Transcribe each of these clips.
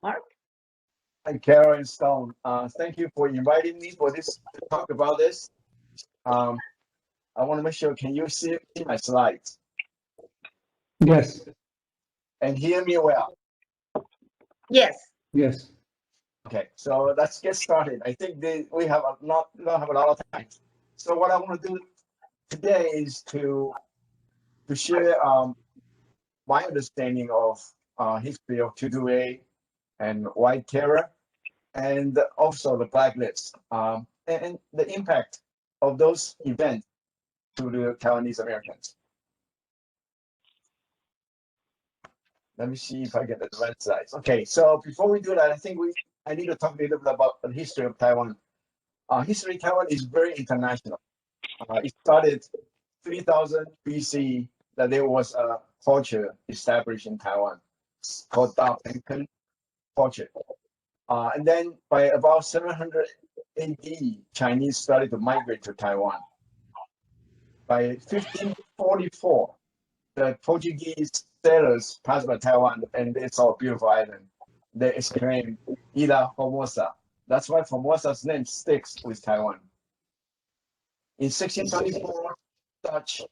Mark? Hi, Carol and Stone. Thank you for inviting me for this to talk about this. Um, I want to make sure, can you see my slides Yes, and hear me well? Yes. yes. Okay, so let's get started. I think we have not have a lot of time. So what I want to do today is to share my understanding of history of 228 and White Terror, and also the blacklist, and the impact of those events to the Taiwanese Americans. Let me see if I get the right size. Okay, so before we do that, I need to talk a little bit about the history of Taiwan. History of Taiwan is very international. It started 3000 BC that there was a culture established in Taiwan called Da Penken culture. And then by about 700 AD, Chinese started to migrate to Taiwan. By 1544, the Portuguese settlers passed by Taiwan and they saw a beautiful island. They exclaimed, Ila Formosa. That's why Formosa's name sticks with Taiwan. In 1624, Dutch,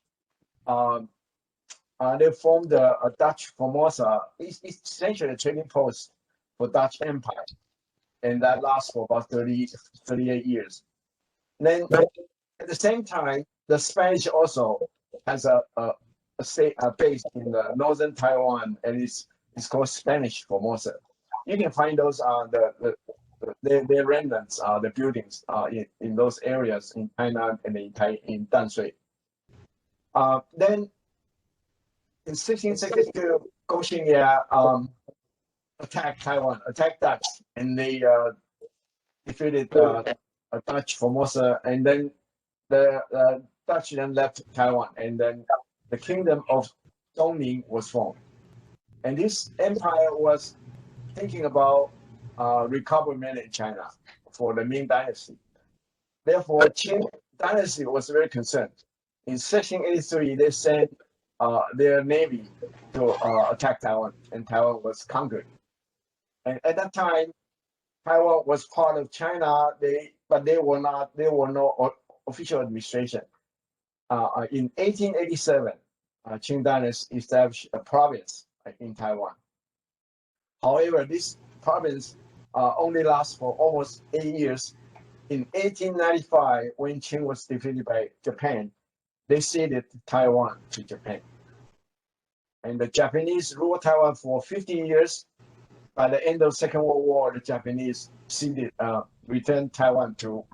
they formed a Dutch Formosa. It's essentially a trading post for Dutch Empire. And that lasts for about 38 years. Then at the same time, the Spanish also has a base in the northern Taiwan, and it's called Spanish Formosa. You can find those the remnants, the buildings in those areas in Tainan and in Danshui. Then in 1662, Go Xingye attacked Taiwan, attacked Dutch, and they defeated Dutch Formosa, and then the Dutch then left Taiwan, and then the kingdom of Dongning was formed. And this empire was thinking about recovering in China for the Ming Dynasty. Therefore, Qing Dynasty was very concerned. In 1683, they sent their navy to attack Taiwan, and Taiwan was conquered. And at that time, Taiwan was part of China, but there were no official administration. In 1887, Qing Dynasty established a province in Taiwan. However, this province only lasts for almost 8 years. In 1895, when Qing was defeated by Japan, they ceded Taiwan to Japan. And the Japanese ruled Taiwan for 50 years. By the end of the Second World War, the Japanese returned Taiwan to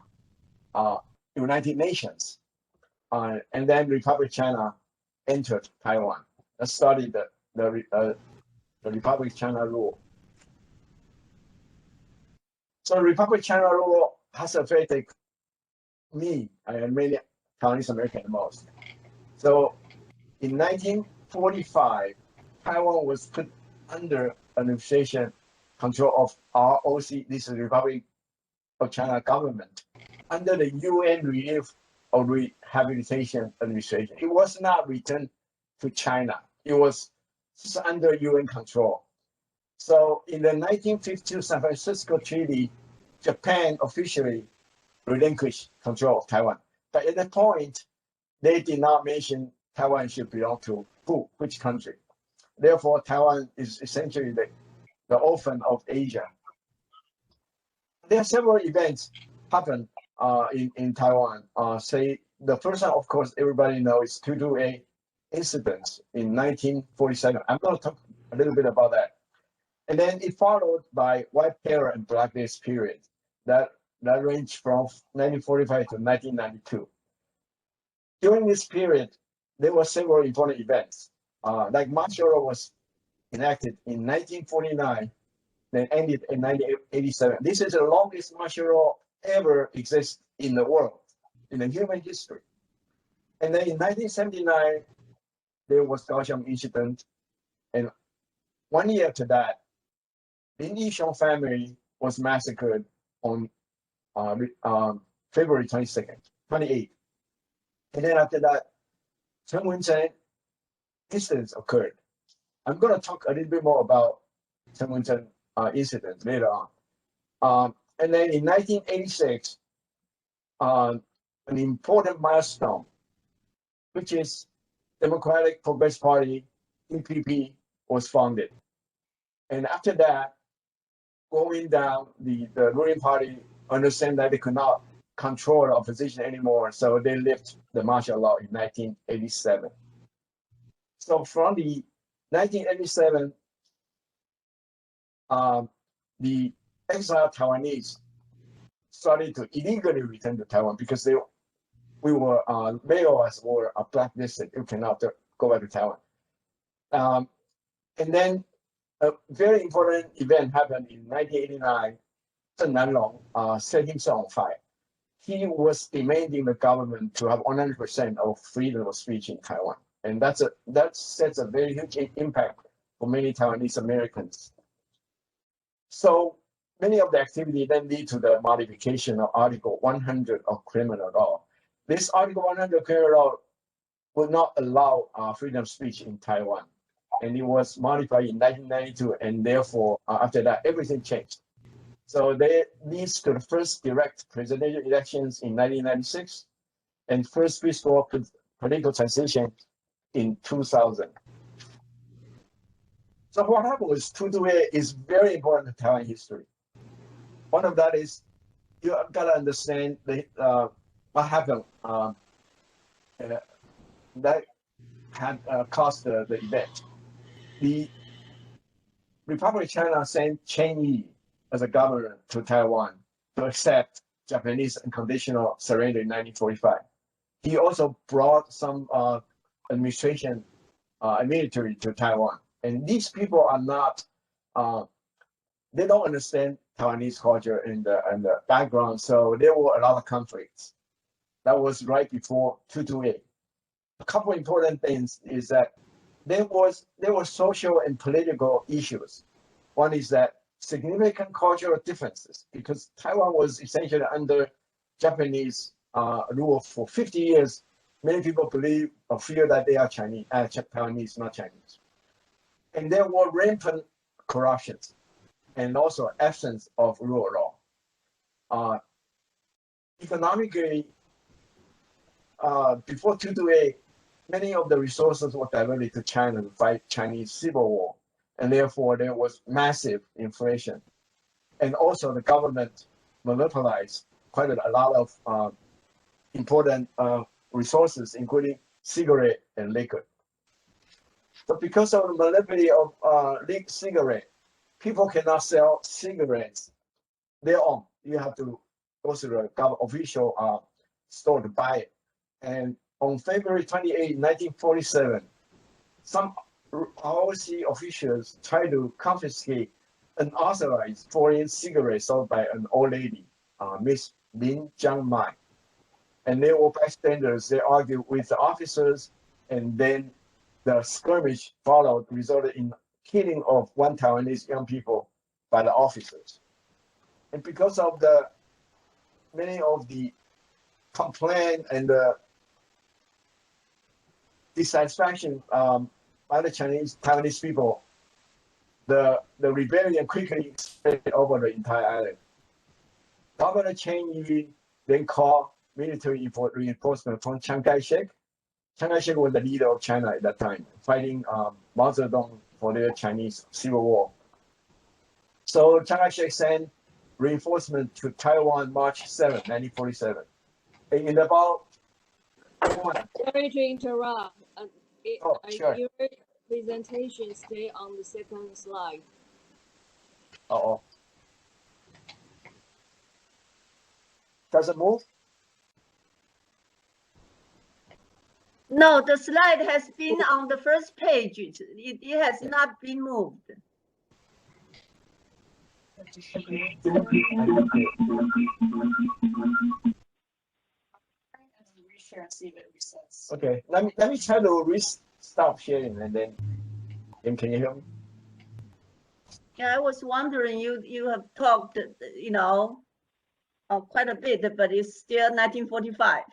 United Nations. And then Republic of China entered Taiwan. That started the Republic of China rule. So the Republic of China rule has affected me and many Taiwanese Americans most. So in 1945, Taiwan was put under administration control of ROC, this is the Republic of China government, under the UN Relief or Rehabilitation Administration. It was not returned to China. It was just under UN control. So in the 1952 San Francisco Treaty, Japan officially relinquished control of Taiwan. But at that point, they did not mention Taiwan should belong to who, which country. Therefore, Taiwan is essentially the orphan of Asia. There are several events happen in Taiwan. Say the first one, of course, everybody knows is 228 incidents in 1947. I'm going to talk a little bit about that. And then it followed by White Terror and Blacklist period that ranged from 1945 to 1992. During this period, there were several important events. Like martial law was enacted in 1949, then ended in 1987. This is the longest martial law ever exists in the world, in the human history. And then in 1979, there was Kaohsiung incident. And 1 year after that, Lin Jiang-Mai family was massacred on February 28th. And then after that, Chenwenzen Incident occurred. I'm going to talk a little bit more about Chenwenzen Incident later on. And then in 1986, an important milestone, which is Democratic Progressive Party, DPP, was founded. And after that, going down, the ruling party understand that they could not control the opposition anymore, so they lifted the martial law in 1987. So from the 1987, the exiled Taiwanese started to illegally return to Taiwan because we were many of us were blacklisted. You cannot go back to Taiwan. And then a very important event happened in 1989. Long-Rong set himself on fire. He was demanding the government to have 100% of freedom of speech in Taiwan, and that sets a very huge impact for many Taiwanese Americans. So many of the activity then lead to the modification of Article 100 of criminal law. This Article 100 criminal law would not allow freedom of speech in Taiwan, and it was modified in 1992, and therefore after that everything changed. So that leads to the first direct presidential elections in 1996 and first peaceful political transition in 2000. So what happened with 228 is very important in Taiwan history. One of that is you got to understand what happened that had caused the event. The Republic of China sent Chen Yi as a governor to Taiwan to accept Japanese unconditional surrender in 1945. He also brought some administration and military to Taiwan. And these people are not, they don't understand Taiwanese culture and the background, so there were a lot of conflicts. That was right before 228. A couple important things is that there were social and political issues. One is that significant cultural differences, because Taiwan was essentially under Japanese rule for 50 years. Many people believe or fear that they are Chinese, Taiwanese, not Chinese. And there were rampant corruptions and also absence of rule of law. Economically, before 228, many of the resources were diverted to China to fight Chinese civil war. And therefore, there was massive inflation. And also, the government monopolized quite a lot of important resources, including cigarette and liquor. But because of the monopoly of cigarette, people cannot sell cigarettes their own. You have to go to the official store to buy it. And on February 28, 1947, some ROC officials tried to confiscate unauthorized foreign cigarettes sold by an old lady, Miss Lin Jiang-Mai. And they were bystanders. They argued with the officers, and then the skirmish followed, resulted in killing of one Taiwanese young people by the officers. And because of many of the complaint and the dissatisfaction by the Taiwanese people, the rebellion quickly spread over the entire island. Governor Chen Yi then called military reinforcement from Chiang Kai-shek. Chiang Kai-shek was the leader of China at that time, fighting Mao Zedong for their Chinese civil war. So Chiang Kai-shek sent reinforcement to Taiwan March 7, 1947. And in about Sorry to interrupt. Sure. Your presentation stay on the second slide. Does it move? No, the slide has been on the first page. It has not been moved. Okay, let me try to stop sharing, and then can you hear me? Yeah, I was wondering, you have talked, quite a bit, but it's still 1945.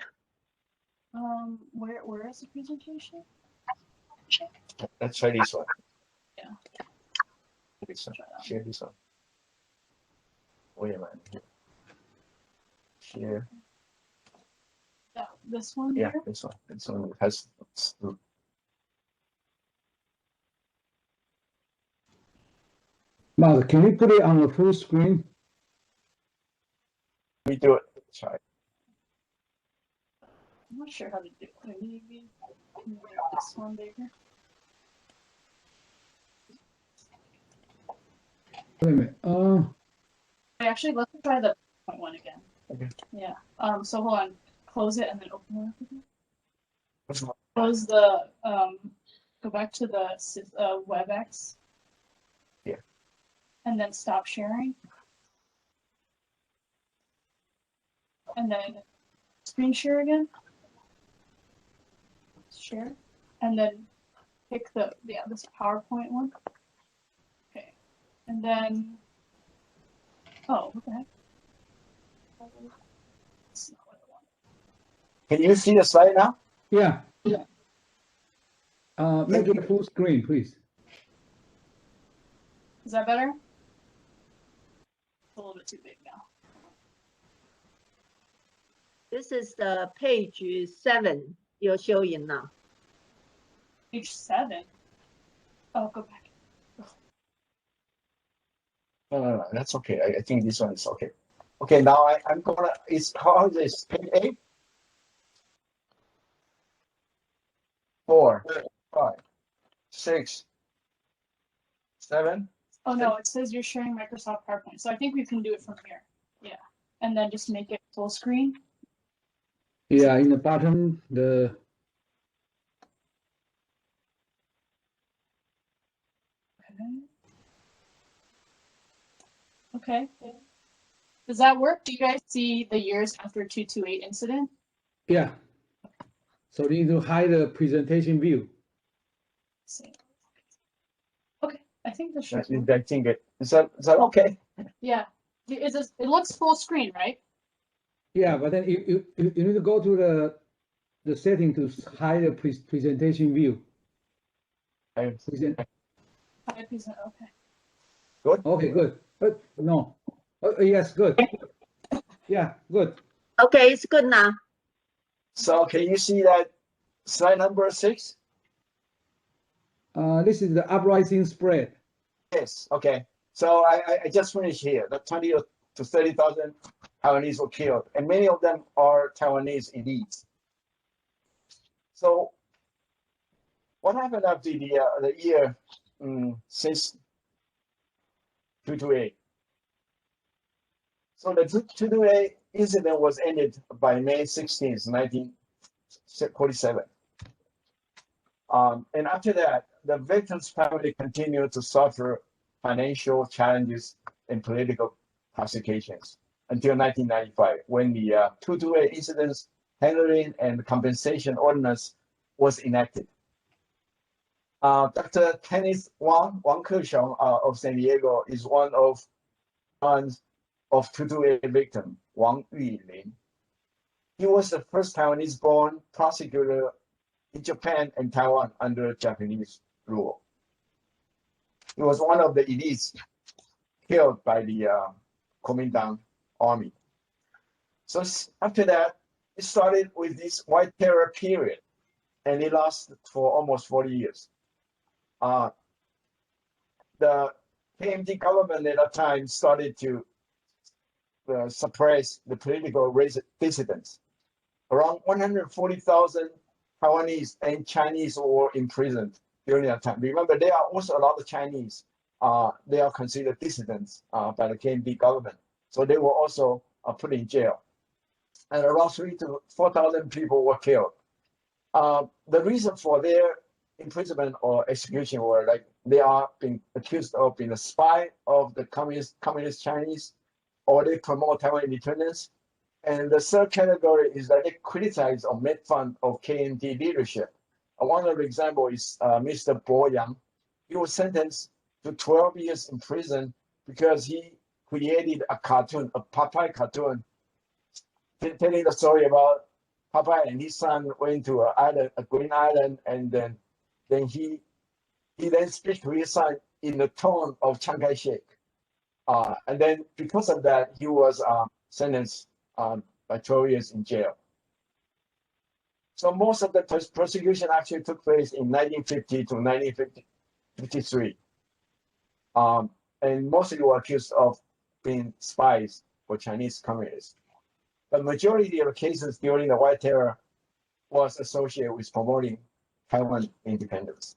Where is the presentation? Let's try this one. Yeah. Share this one. Wait a minute. Share. This one Yeah, here? this one. This one has. Mark, can you put it on the full screen? We do it. Try. I'm not sure how to do it. Maybe can you make this one bigger? Wait a minute. Actually, let's try the point one again. Okay. Yeah. So hold on. Close it and then open it up again. What's wrong? Close the go back to the WebEx. Yeah. And then stop sharing. And then screen share again. Share. And then pick this PowerPoint one. Okay. And then oh, what the heck? That's not what I want. Can you see the slide now? Yeah. Make it full screen, please. Is that better? It's a little bit too big now. This is the page 7 you're showing now. Page 7. Oh, go back. No, that's okay. I think this one is okay. Okay, now I'm gonna. It's how is this? Page 8, 4, 5, 6, 7. Oh no, it says you're sharing Microsoft PowerPoint. So I think we can do it from here. Yeah. And then just make it full screen. Yeah, in the bottom, the Okay. Does that work? Do you guys see the years after 228 incident? yeah. So you need to hide the presentation view. Let's see. Okay, I think this should. I think is that okay? Yeah. It looks full screen, right? Yeah, but then you need to go to the setting to hide the presentation view. Okay. Okay. Good. Okay, good. But no. Yes, good. Yeah, good. Okay, it's good now. So can you see that slide number 6? This is the uprising spread. Yes. Okay. So I just finished here. The 20 to 30,000 Taiwanese were killed, and many of them are Taiwanese elites. So what happened after the year since 228? So the 228 incident was ended by May 16th, 1947. And after that, the victims' family continued to suffer financial challenges and political persecutions until 1995, when the 228 incidents handling and compensation ordinance was enacted. Dr. Kenneth Wang Kexiong of San Diego is one of 228 victim, Wang Yulin. He was the first Taiwanese-born prosecutor in Japan and Taiwan under Japanese rule. He was one of the elites killed by the Kuomintang army. So after that, it started with this white terror period, and it lasted for almost 40 years. The KMT government at that time started to suppress the political dissidents. Around 140,000 Taiwanese and Chinese were imprisoned during that time. Remember, there are also a lot of Chinese. They are considered dissidents by the KMT government. So they were also put in jail. And around 3,000 to 4,000 people were killed. The reason for their imprisonment or execution were like they are being accused of being a spy of the communist Chinese, or they promote Taiwan independence. And the third category is that they criticize or make fun of KMT leadership. One of the examples is Mr. Bo Yang. He was sentenced to 12 years in prison because he created a cartoon, a Popeye cartoon, telling the story about Popeye and his son went to an island, a green island, and then he then speaks to his son in the tone of Chiang Kai-shek. And then because of that, he was sentenced by 12 years in jail. So most of the persecution actually took place in 1950 to 1953. And mostly were accused of being spies for Chinese communists. The majority of the cases during the White Terror was associated with promoting Taiwan independence.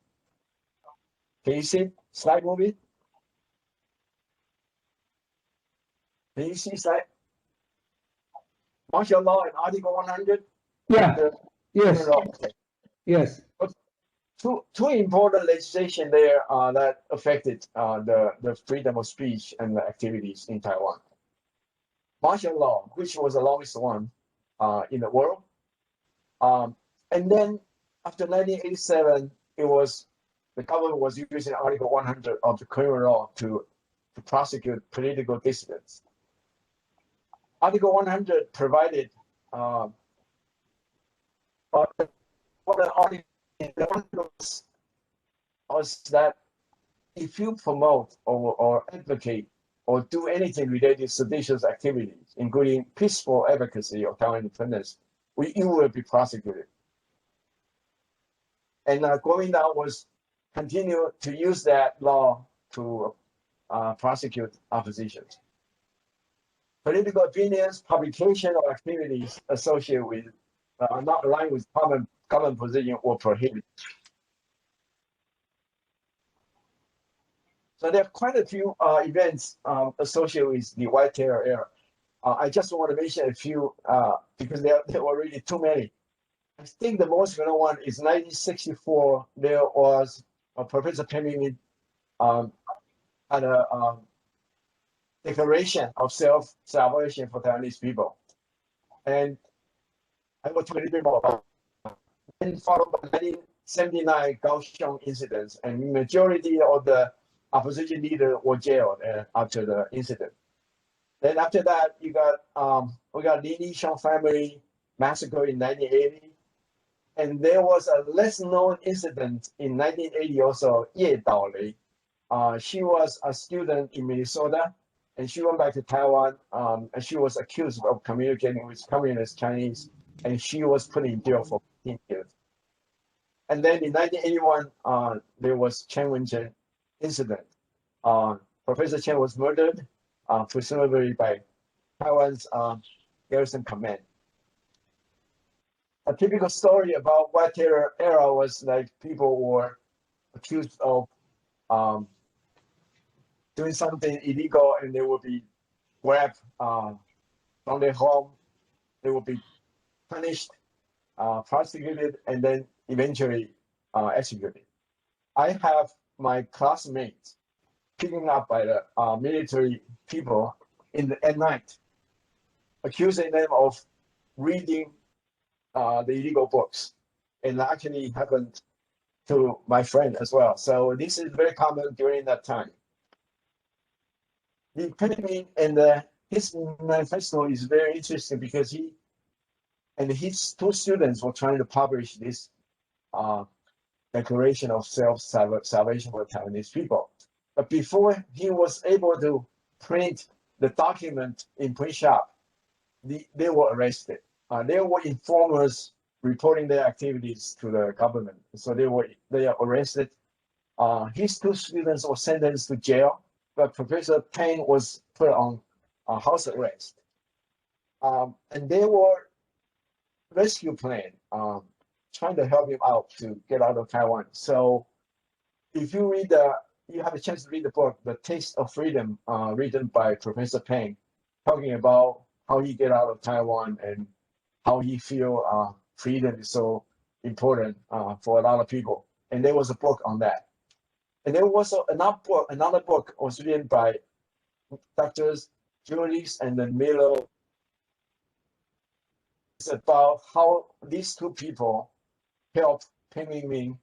Can you see slide movie? Can you see slide? Martial law and Article 100? Yeah. Yes. Yes. Two important legislation there that affected the freedom of speech and the activities in Taiwan. Martial law, which was the longest one in the world. And then after 1987, the government was using Article 100 of the criminal law to prosecute political dissidents. Article 100 provided was that if you promote or advocate or do anything related to seditious activities, including peaceful advocacy of Taiwan independence, you will be prosecuted. And Kuomintang was continue to use that law to prosecute oppositions. Political opinions, publication, or activities associated with not aligned with common position were prohibited. So there are quite a few events associated with the White Terror era. I just want to mention a few because there were really too many. I think the most well-known one is 1964. There was Professor Peng had a declaration of self-salvation for Taiwanese people. And I will talk a little bit more about it. Then followed by 1979 Kaohsiung incidents, and the majority of the opposition leaders were jailed after the incident. Then after that, we got Lin Jiang-Mai family massacre in 1980. And there was a less known incident in 1980 also, Ye Daolei. She was a student in Minnesota, and she went back to Taiwan, and she was accused of communicating with communist Chinese, and she was put in jail for 15 years. And then in 1981, there was Chenwenzen Incident. Professor Chen was murdered, presumably by Taiwan's garrison command. A typical story about White Terror era was like people were accused of doing something illegal, and they would be grabbed from their home. They would be punished, prosecuted, and then eventually executed. I have my classmates picking up by the military people at night, accusing them of reading the illegal books, and that actually happened to my friend as well. So this is very common during that time. The Penguin and his manifesto is very interesting because he and his two students were trying to publish this declaration of self-salvation for Taiwanese people. But before he was able to print the document in print shop, they were arrested. They were informers reporting their activities to the government. So they are arrested. His two students were sentenced to jail, but Professor Peng was put on house arrest. And they were rescue plan, trying to help him out to get out of Taiwan. So if you read you have a chance to read the book, The Taste of Freedom, written by Professor Peng, talking about how he get out of Taiwan and how he feel freedom is so important for a lot of people. And there was a book on that. And there was another book was written by Doctors Julius and then Milo. It's about how these two people helped Peng Ming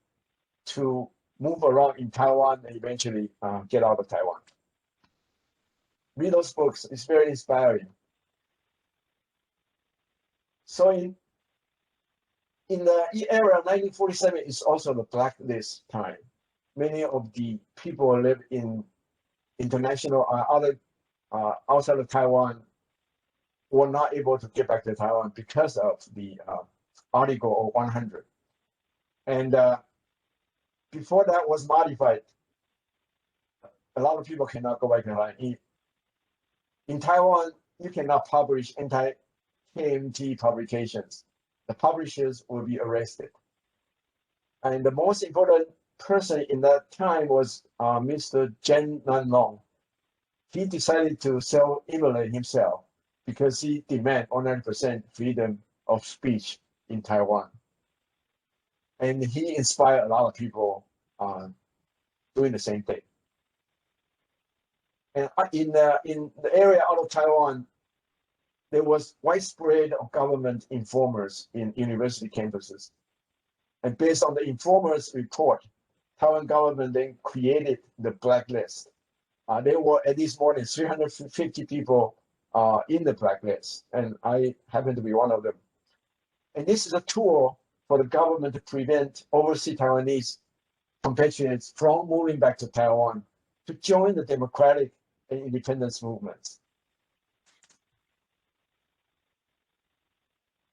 to move around in Taiwan and eventually get out of Taiwan. Read those books, it's very inspiring. So in the era of 1947 is also the blacklist time. Many of the people live in international other outside of Taiwan were not able to get back to Taiwan because of the Article 100. And before that was modified, a lot of people cannot go back to Taiwan. In Taiwan, you cannot publish anti-KMT publications. The publishers will be arrested. And the most important person in that time was Mr. Long-Rong. He decided to self-immolate himself because he demanded 100% freedom of speech in Taiwan. And he inspired a lot of people doing the same thing. And in the area out of Taiwan, there was widespread of government informers in university campuses. And based on the informers' report, Taiwan government then created the blacklist. There were at least more than 350 people in the blacklist, and I happen to be one of them. And this is a tool for the government to prevent overseas Taiwanese compatriots from moving back to Taiwan to join the democratic and independence movements.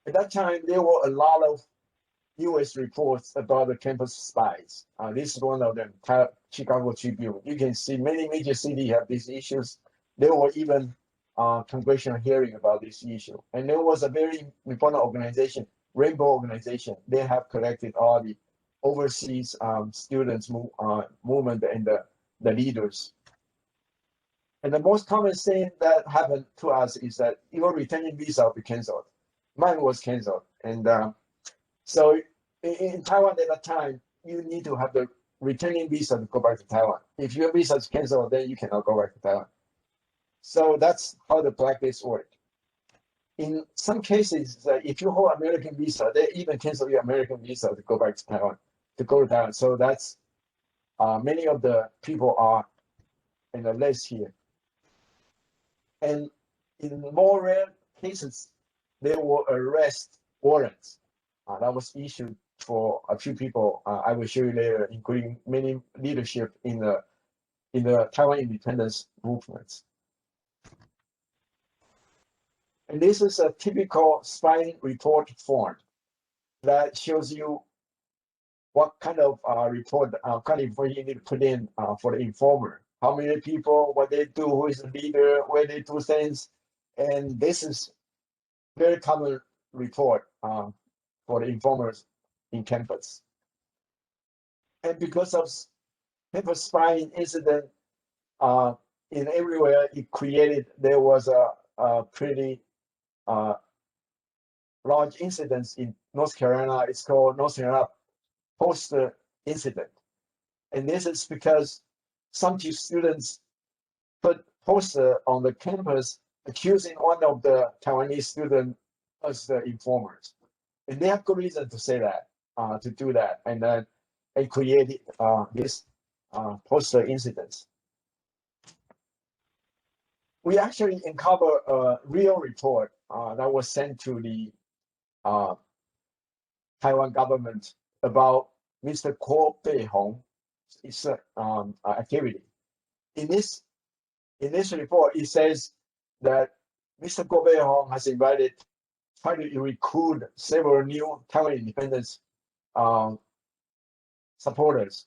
At that time, there were a lot of US reports about the campus spies. This is one of them, Chicago Tribune. You can see many major cities have these issues. There were even congressional hearing about this issue. And there was a very important organization, Rainbow Organization. They have collected all the overseas students movement and the leaders. And the most common thing that happened to us is that your returning visa will be canceled. Mine was canceled. And so in Taiwan at that time, you need to have the returning visa to go back to Taiwan. If your visa is canceled, then you cannot go back to Taiwan. So that's how the blacklist worked. In some cases, if you hold American visa, they even cancel your American visa to go back to Taiwan, So that's many of the people are in the list here. And in more rare cases, there were arrest warrants that was issued for a few people. I will show you later, including many leadership in the Taiwan independence movements. And this is a typical spying report form that shows you what kind of report, kind of information you need to put in for the informer. How many people, what they do, who is the leader, where they do things. And this is very common report for the informers in campus. And because of campus spying incident in everywhere it created, there was a pretty large incidents in North Carolina. It's called North Carolina poster incident. And this is because some students put poster on the campus accusing one of the Taiwanese students as the informers. And they have good reason to say that, to do that. And then they created this poster incidents. We actually uncovered a real report that was sent to the Taiwan government about Mr. Kuo Bei-hong's activity. In this report, it says that Mr. Kuo Bei-hong has tried to recruit several new Taiwan independence supporters,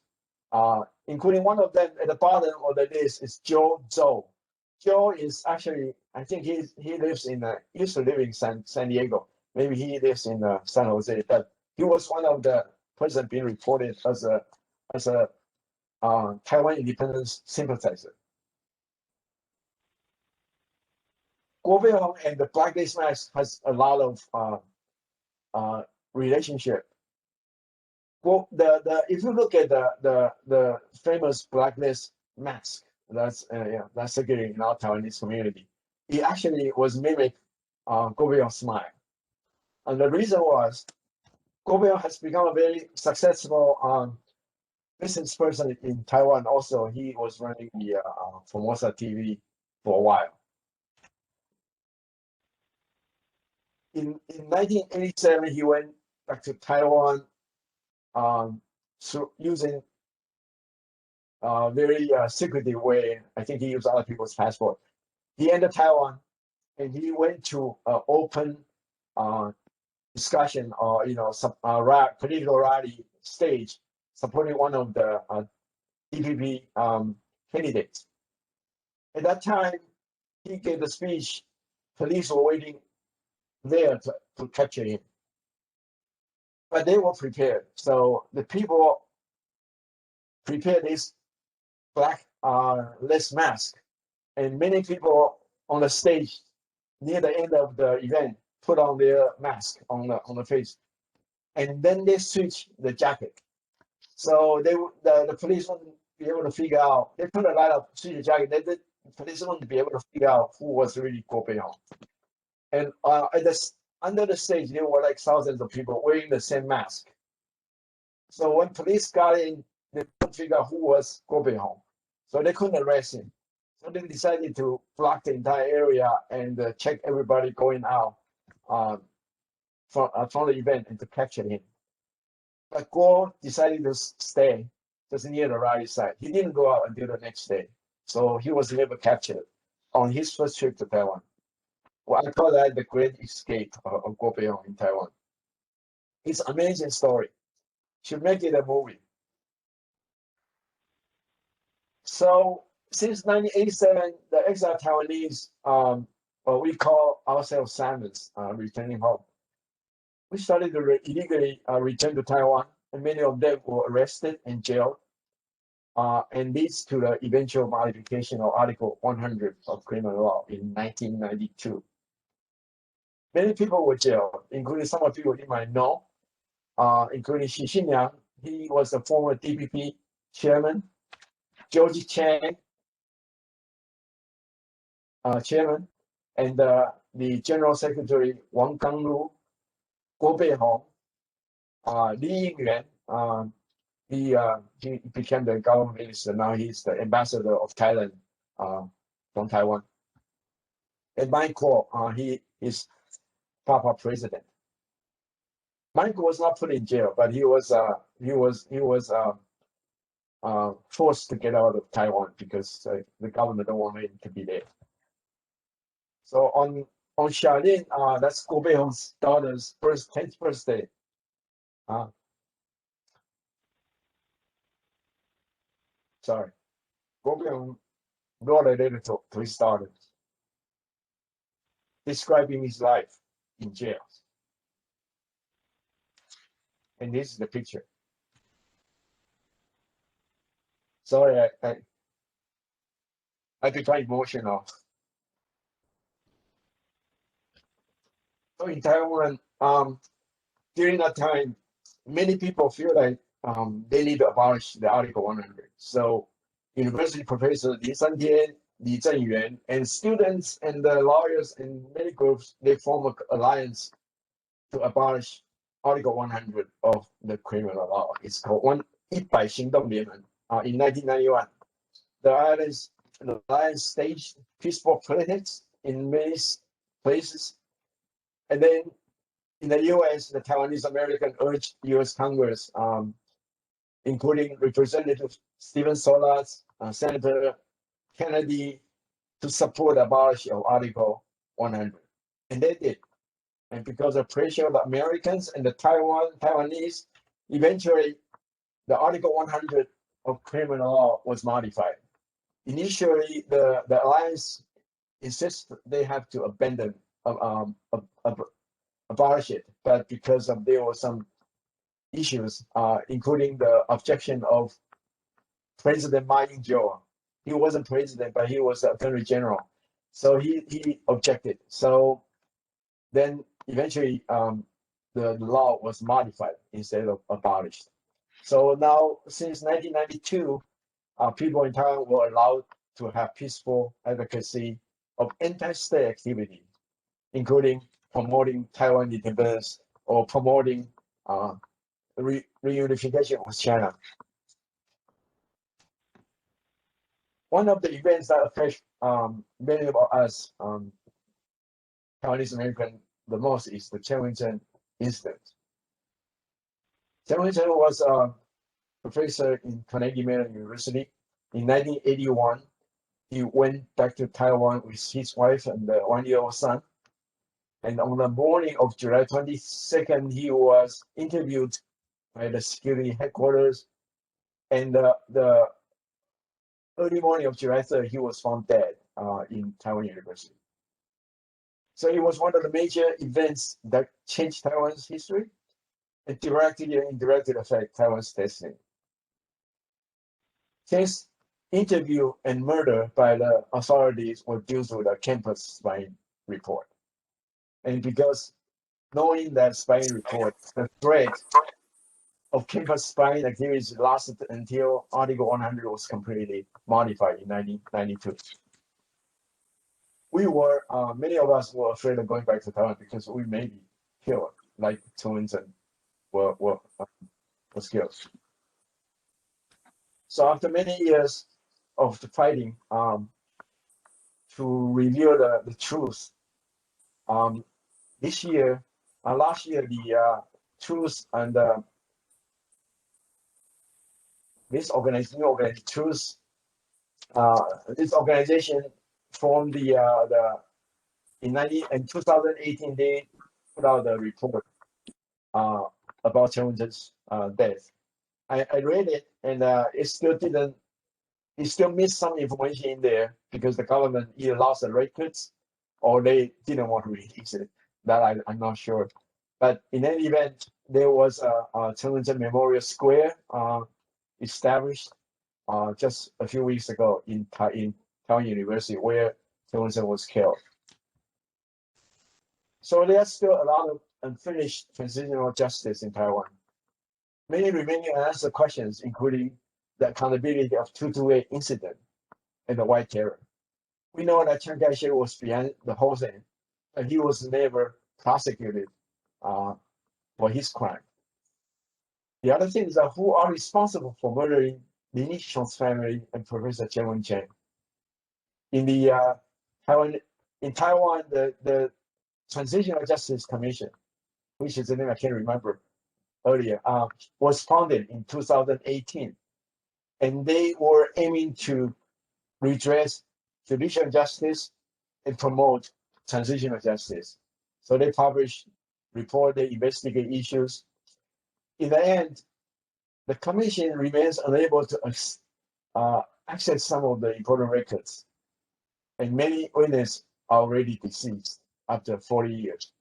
including one of them at the bottom of the list is Joe Zhou. Joe is actually, I think he lives used to live in San Diego. Maybe he lives in San Jose, but he was one of the person being reported as a Taiwan independence sympathizer. Kuo Bei-hong and the Black Lives Matter has a lot of relationship. Well, if you look at the famous Black Lives mask that's circulating in our Taiwanese community, it actually was mimicked Kuo Bei-hong's smile. And the reason was Kuo Bei-hong has become a very successful business person in Taiwan. Also, he was running the Formosa TV for a while. In 1987, he went back to Taiwan so using a very secretive way. I think he used other people's passport. he entered Taiwan, and he went to an open discussion or some political rally stage supporting one of the DPP candidates. At that time, he gave the speech. Police were waiting there to capture him, but they were prepared. So the people prepared this black less mask, and many people on the stage near the end of the event put on their mask on the face, and then they switch the jacket. So the police wouldn't be able to figure out. They put a lot of switch the jacket. The police wouldn't be able to figure out who was really Guo Beihong. And under the stage, there were like thousands of people wearing the same mask. So when police got in, they couldn't figure out who was Guo Beihong. So they couldn't arrest him. So they decided to block the entire area and check everybody going out from the event and to capture him. But Guo decided to stay just near the rally site. He didn't go out until the next day. So he was never captured on his first trip to Taiwan. Well, I call that the great escape of Guo Beihong in Taiwan. It's an amazing story. Should make it a movie. So since 1987, the exiled Taiwanese, we call ourselves Salmons, returning home. We started to illegally return to Taiwan, and many of them were arrested and jailed, and leads to the eventual modification of Article 100 of criminal law in 1992. Many people were jailed, including some of you might know, including Xi Xinliang. He was a former DPP chairman. George Chang, chairman, and the General Secretary Wang Ganglu, Guo Beihong, Li Yingyuan, he became the government minister. Now he's the ambassador of Thailand from Taiwan. And Michael, he is FAPA president. Michael was not put in jail, but he was forced to get out of Taiwan because the government don't want him to be there. So on Xiaolin, that's Guo Beihong's daughter's 10th birthday. Sorry, Guo Beihong wrote a letter to his daughter describing his life in jail. And this is the picture. Sorry, I became emotional. So in Taiwan, during that time, many people feel like they need to abolish the Article 100. So university professor Li Santian, Li Zhenyuan, and students and the lawyers and many groups, they form an alliance to abolish Article 100 of the criminal law. It's called 100行动联盟. In 1991, the alliance staged peaceful protests in many places. And then in the US, the Taiwanese American urged US Congress, including Representative Stephen Solas, Senator Kennedy, to support the abolition of Article 100. And they did. And because of pressure of the Americans and the Taiwanese, eventually the Article 100 of criminal law was modified. Initially, the alliance insists they have to abandon, abolish it, but because of there were some issues, including the objection of President Ma Ying-jeou. He wasn't president, but he was the Attorney General, so he objected. So then eventually the law was modified instead of abolished. So now since 1992, people in Taiwan were allowed to have peaceful advocacy of anti-state activity, including promoting Taiwan independence or promoting reunification with China. One of the events that affect many of us Taiwanese American the most is the Chenwenzen Incident. Chenwenzen was a professor in Carnegie Mellon University. In 1981, he went back to Taiwan with his wife and the 1-year-old son. And on the morning of July 22nd, he was interviewed by the security headquarters. And the early morning of July 3rd, he was found dead in Taiwan University. So it was one of the major events that changed Taiwan's history and directly and indirectly affect Taiwan's destiny. His interview and murder by the authorities were due to the campus spying report. And because knowing that spying report, the threat of campus spying activities lasted until Article 100 was completely modified in 1992. We were, many of us were afraid of going back to Taiwan because we may be killed, like Chenwenzen was killed. So after many years of the fighting to reveal the truth, this year, last year, the truth and this organization formed in 2018 they put out a report about Chenwenzen's death. I read it and it still missed some information in there because the government either lost the records or they didn't want to release it. That I'm not sure. But in any event, there was a Chenwenzen Memorial Square established just a few weeks ago in Taiwan University where Chenwenzen was killed. So there's still a lot of unfinished transitional justice in Taiwan. Many remaining unanswered questions, including the accountability of 228 incident and the White Terror. We know that Chiang Kai-shek was behind the whole thing, but he was never prosecuted for his crime. The other thing is that who are responsible for murdering Lin Jiang-Mai's family and Professor Chenwenzen? In Taiwan, the Transitional Justice Commission, which is the name I can't remember earlier, was founded in 2018, and they were aiming to redress judicial justice and promote transitional justice. So they publish reports, they investigate issues. In the end, the commission remains unable to access some of the important records, and many witnesses are already deceased after 40 years.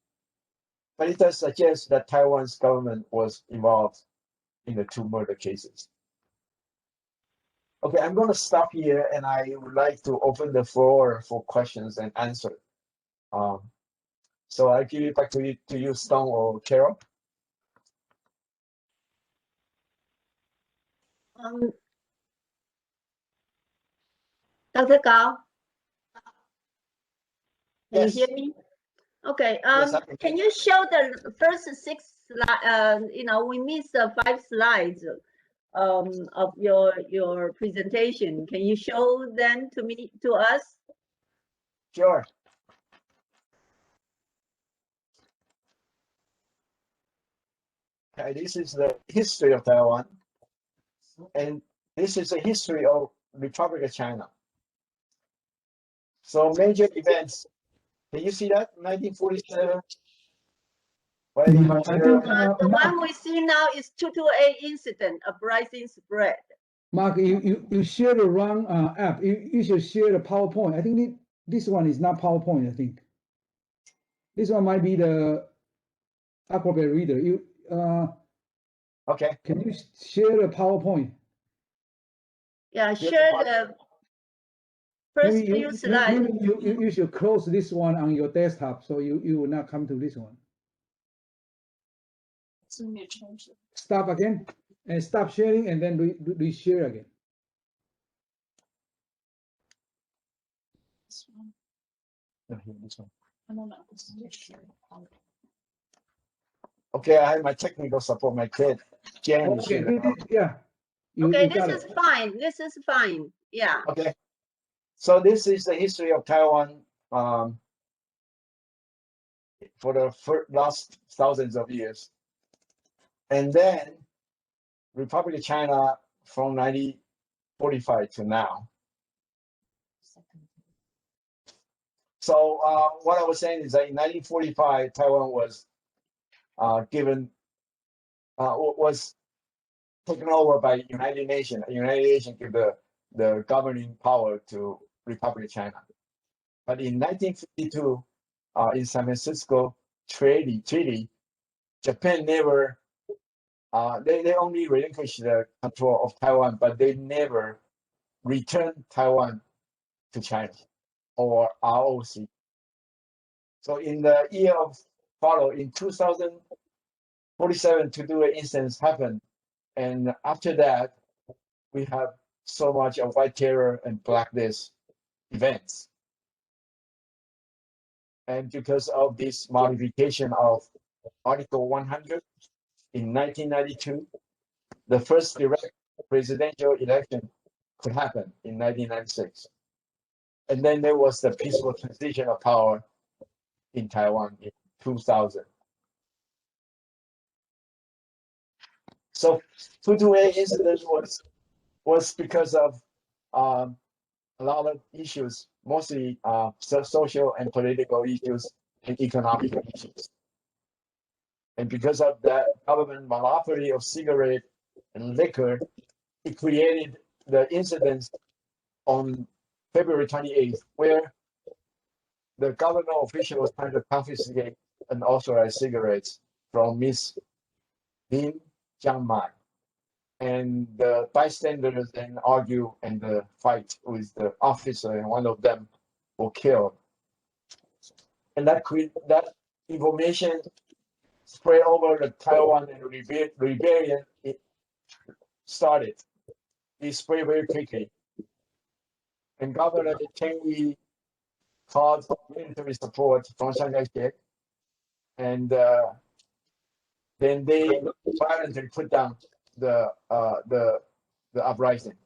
But it does suggest that Taiwan's government was involved in the two murder cases. Okay, I'm going to stop here, and I would like to open the floor for questions and answers. So I give it back to you, Stone or Carol. Dr. Gao, can Yes. you hear me? Okay. Yes, can you show the first 6 slides? We missed 5 slides of your presentation. Can you show them to us? Sure. Okay, this is the history of Taiwan, and this is the history of Republic of China. So major events. Can you see that? 1947. I think The one we see now is 228 incident, uprising spread. Mark, you share the wrong app. You should share the PowerPoint. I think this one is not PowerPoint. I think this one might be the Acrobat Reader. Okay. Can you share the PowerPoint? Yeah, share the first few slides. Maybe you should close this one on your desktop so you will not come to this one. Stop again and stop sharing and then re-share again. This one. This one. I don't know. Okay, I have my technical support, my kid, Jan. Okay, yeah. Okay, this is fine. This is fine. Yeah. Okay. So this is the history of Taiwan for the last thousands of years. And then Republic of China from 1945 to now. So what I was saying is that in 1945, Taiwan was given was taken over by United Nations. United Nations gave the governing power to Republic of China. But in 1952, in San Francisco Treaty, Japan never, they only relinquished the control of Taiwan, but they never returned Taiwan to China or ROC. So in the year of follow, in 2047, Tudor incidents happened. And after that, we have so much of white terror and blacklist events. And because of this modification of Article 100 in 1992, the first direct presidential election could happen in 1996. And then there was the peaceful transition of power in Taiwan in 2000. So 228 incident was because of a lot of issues, mostly social and political issues and economic issues. And because of that government monopoly of cigarette and liquor, it created the incidents on February 28th, where the government official was trying to confiscate unauthorized cigarettes from Miss Lin Jiang-Mai. And the bystanders then argue and fight with the officer, and one of them were killed. And that information spread over the Taiwan, and rebellion it started. It spread very quickly. And Governor Cheng Yi called military support from Chiang Kai-shek, and then they violently put down the uprising.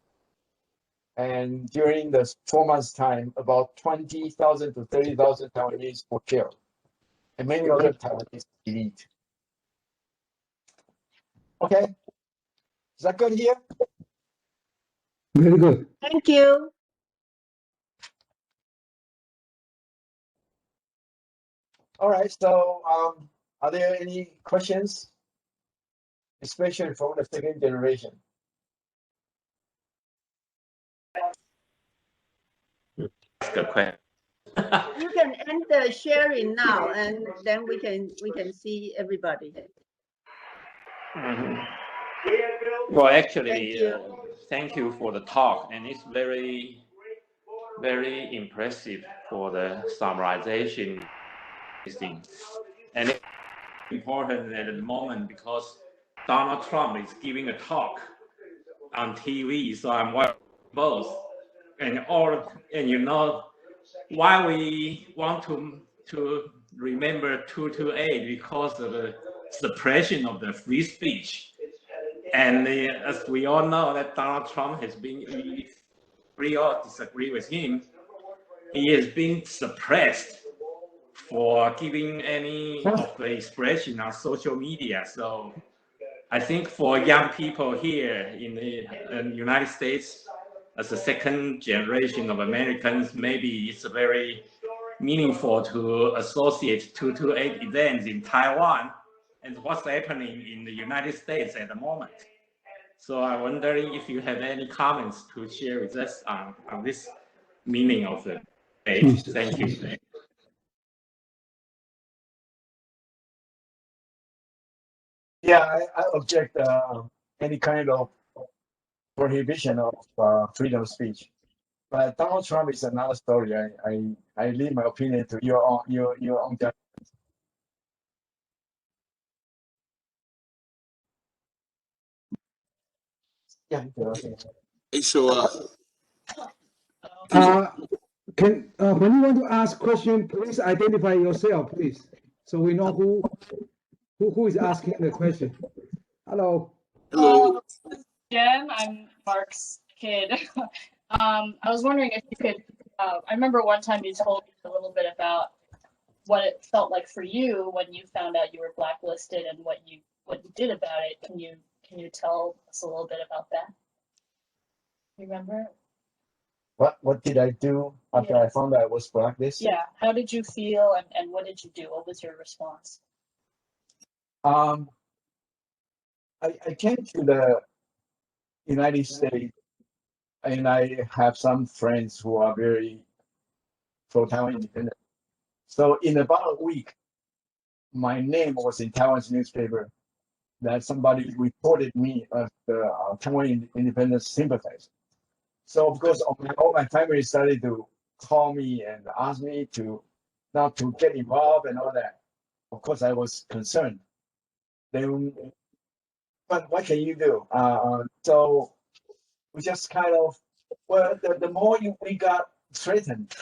And during the 4 months' time, about 20,000 to 30,000 Taiwanese were killed, and many other Taiwanese elite. Okay, is that good here? Very good. Thank you. All right, so are there any questions, especially from the second generation? Good question. You can end the sharing now, and then we can see everybody. Well, actually, Thank you. thank you for the talk, and it's very, very impressive for the summarization. And it's important at the moment because Donald Trump is giving a talk on TV, so I'm watching both. And you know why we want to remember 228, because of the suppression of the free speech. And as we all know, that Donald Trump has been, we all disagree with him, he has been suppressed for giving any of the expression on social media. So I think for young people here in the United States, as a second generation of Americans, maybe it's very meaningful to associate 228 events in Taiwan and what's happening in the United States at the moment. So I'm wondering if you have any comments to share with us on this meaning of the date. Thank you. Yeah, I object any kind of prohibition of freedom of speech. But Donald Trump is another story. I leave my opinion to your own judgment. Yeah. So, When you want to ask question, please identify yourself, please, so we know who is asking the question. Hello. hello. Jen, I'm Mark's kid. I was wondering if you could, I remember one time you told me a little bit about what it felt like for you when you found out you were blacklisted and what you did about it. Can you tell us a little bit about that? Remember? what did I do after I found out I was blacklisted? Yeah. How did you feel, and what did you do? What was your response? I came to the United States, and I have some friends who are very pro-Taiwan independent. So in about a week, my name was in Taiwan's newspaper that somebody reported me as the Taiwan independence sympathizer. So of course, all my family started to call me and ask me to not to get involved and all that. Of course, I was concerned. Then, but what can you do? So we just kind of, well, the more we got threatened,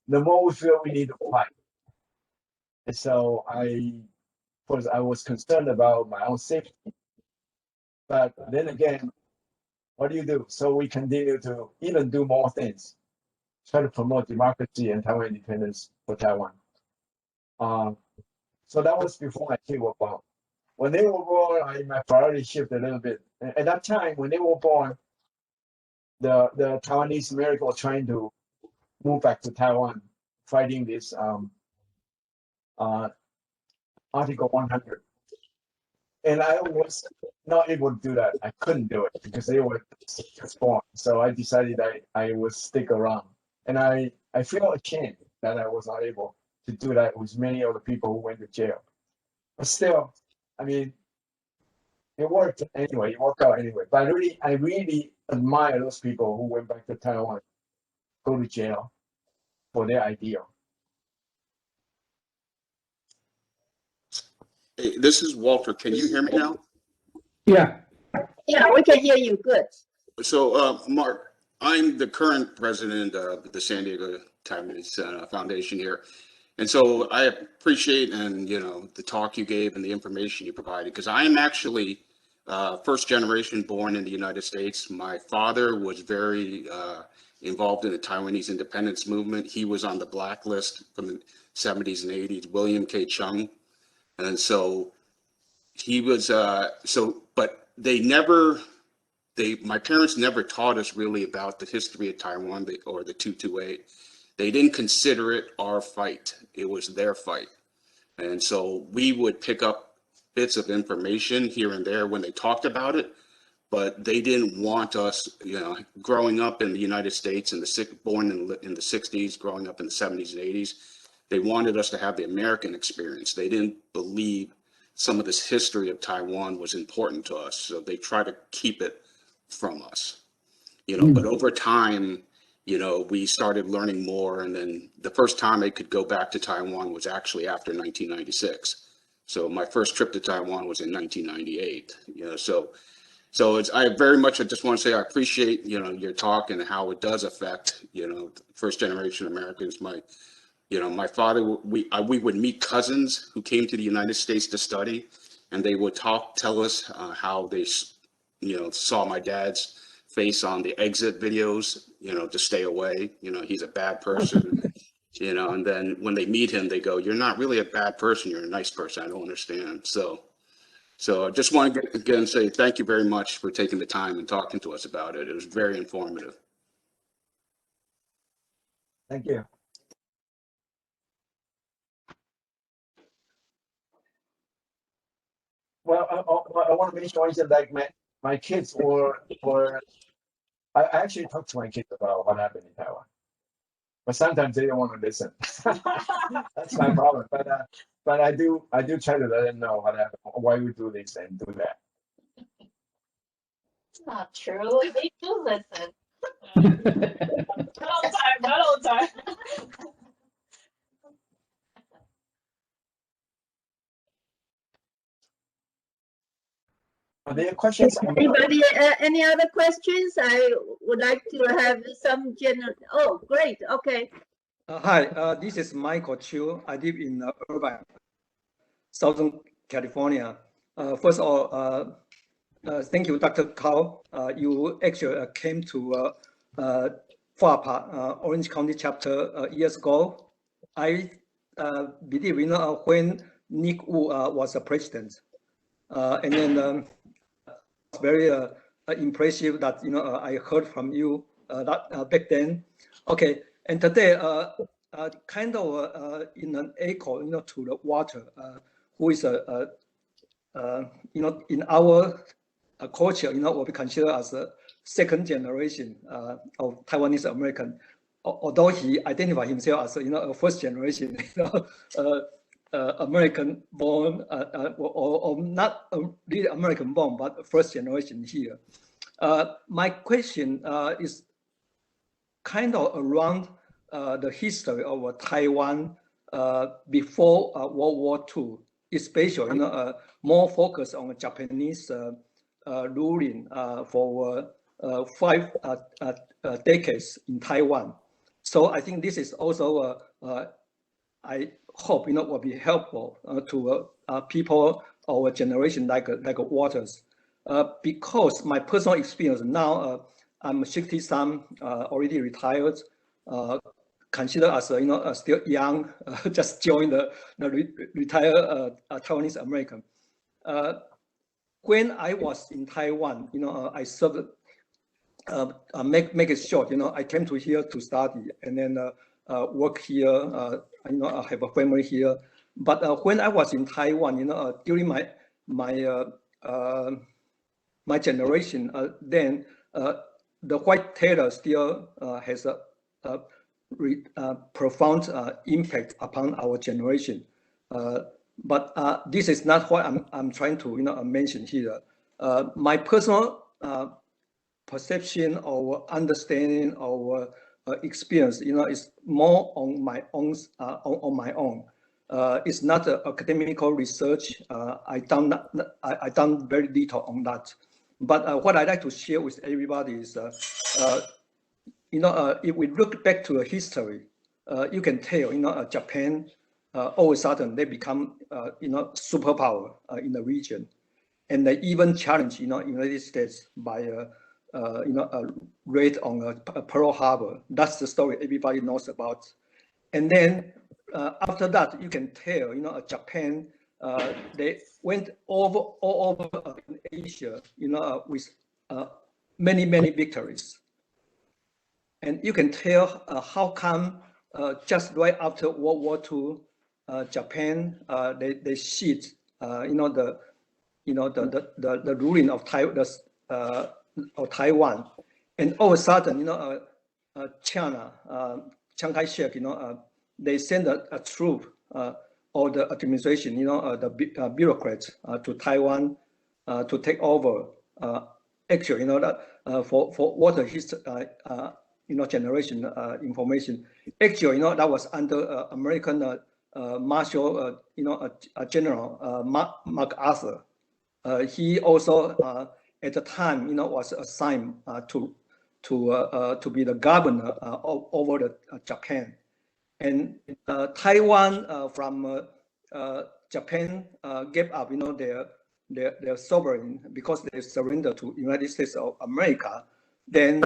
the more we feel we need to fight. And so I was concerned about my own safety. But then again, what do you do? So we continue to even do more things, try to promote democracy and Taiwan independence for Taiwan. So that was before my kids were born. When they were born, my priority shifted a little bit. At that time, when they were born, the Taiwanese Americans were trying to move back to Taiwan, fighting this Article 100. And I was not able to do that. I couldn't do it because they were just born. So I decided I would stick around. And I feel ashamed that I was not able to do that with many other people who went to jail. But still, I mean, it worked anyway. It worked out anyway. But I really admire those people who went back to Taiwan, go to jail for their ideal. Hey, this is Walter. Can you hear me now? Yeah. Yeah, we can hear you good. So, Mark, I'm the current president of the San Diego Taiwanese Foundation here. And so I appreciate the talk you gave and the information you provided, because I am actually first generation born in the United States. My father was very involved in the Taiwanese independence movement. He was on the blacklist from the 70s and 80s, William K. Chung. And so he was, but my parents never taught us really about the history of Taiwan or the 228. They didn't consider it our fight. It was their fight. And so we would pick up bits of information here and there when they talked about it, but they didn't want us, growing up in the United States born in the 60s, growing up in the 70s and 80s, they wanted us to have the American experience. They didn't believe some of this history of Taiwan was important to us. So they try to keep it from us, but over time, we started learning more. And then the first time I could go back to Taiwan was actually after 1996. So my first trip to Taiwan was in 1998, so I very much, I just want to say I appreciate, your talk and how it does affect, first generation Americans. My father, we would meet cousins who came to the United States to study, and they would tell us how they, saw my dad's face on the exit videos, to stay away. He's a bad person, and then when they meet him, they go, "You're not really a bad person. You're a nice person. I don't understand." So I just want to again say thank you very much for taking the time and talking to us about it. It was very informative. Thank you. Well, I want to mention also, like my kids I actually talked to my kids about what happened in Taiwan, but sometimes they don't want to listen. That's my problem. But I do try to let them know what happened, why we do this and do that. It's not true. They do listen. Not all the time. Are there questions? Anybody, any other questions? I would like to have some general. Oh, great. Okay. Hi, this is Michael Chiu. I live in Irvine, Southern California. First of all, thank you, Dr. Kao. You actually came to FAPA, Orange County chapter years ago. I believe, when Nick Wu was a president. And then it's very impressive that, I heard from you that back then Okay, and today, kind of in an echo, to the water, who is in our culture, what we consider as a second generation of Taiwanese American, although he identified himself as a first generation, American born, or not really American born, but first generation here. My question is kind of around the history of Taiwan before World War II, especially more focus on Japanese ruling for 5 decades in Taiwan. So I think this is also I hope will be helpful to people our generation like Waters, because my personal experience now, I'm 60-some, already retired, considered as still young, just joined the retired Taiwanese American. When I was in Taiwan, I served. Make it short, I came to here to study and then work here. I have a family here. But when I was in Taiwan, during my generation, then the white terror still has a profound impact upon our generation. But this is not what I'm trying to mention here. My personal perception or understanding or experience, is more on my own. It's not academical research. I done very little on that. But what I'd like to share with everybody is, if we look back to a history, you can tell, Japan, all of a sudden they become, superpower in the region, and they even challenge, United States by, a raid on Pearl Harbor. That's the story everybody knows about. And then after that, you can tell, Japan, they went all over Asia, with many victories. And you can tell how come just right after World War II, Japan they cede the ruling of Taiwan, and all of a sudden China, Chiang Kai-shek, they send a troop or the administration, the bureaucrats to Taiwan to take over. Actually, that for what the history, generation information. Actually, that was under American Marshal, General MacArthur. He also at the time, was assigned to be the governor over the Japan. And Taiwan from Japan gave up, their sovereign because they surrendered to United States of America. Then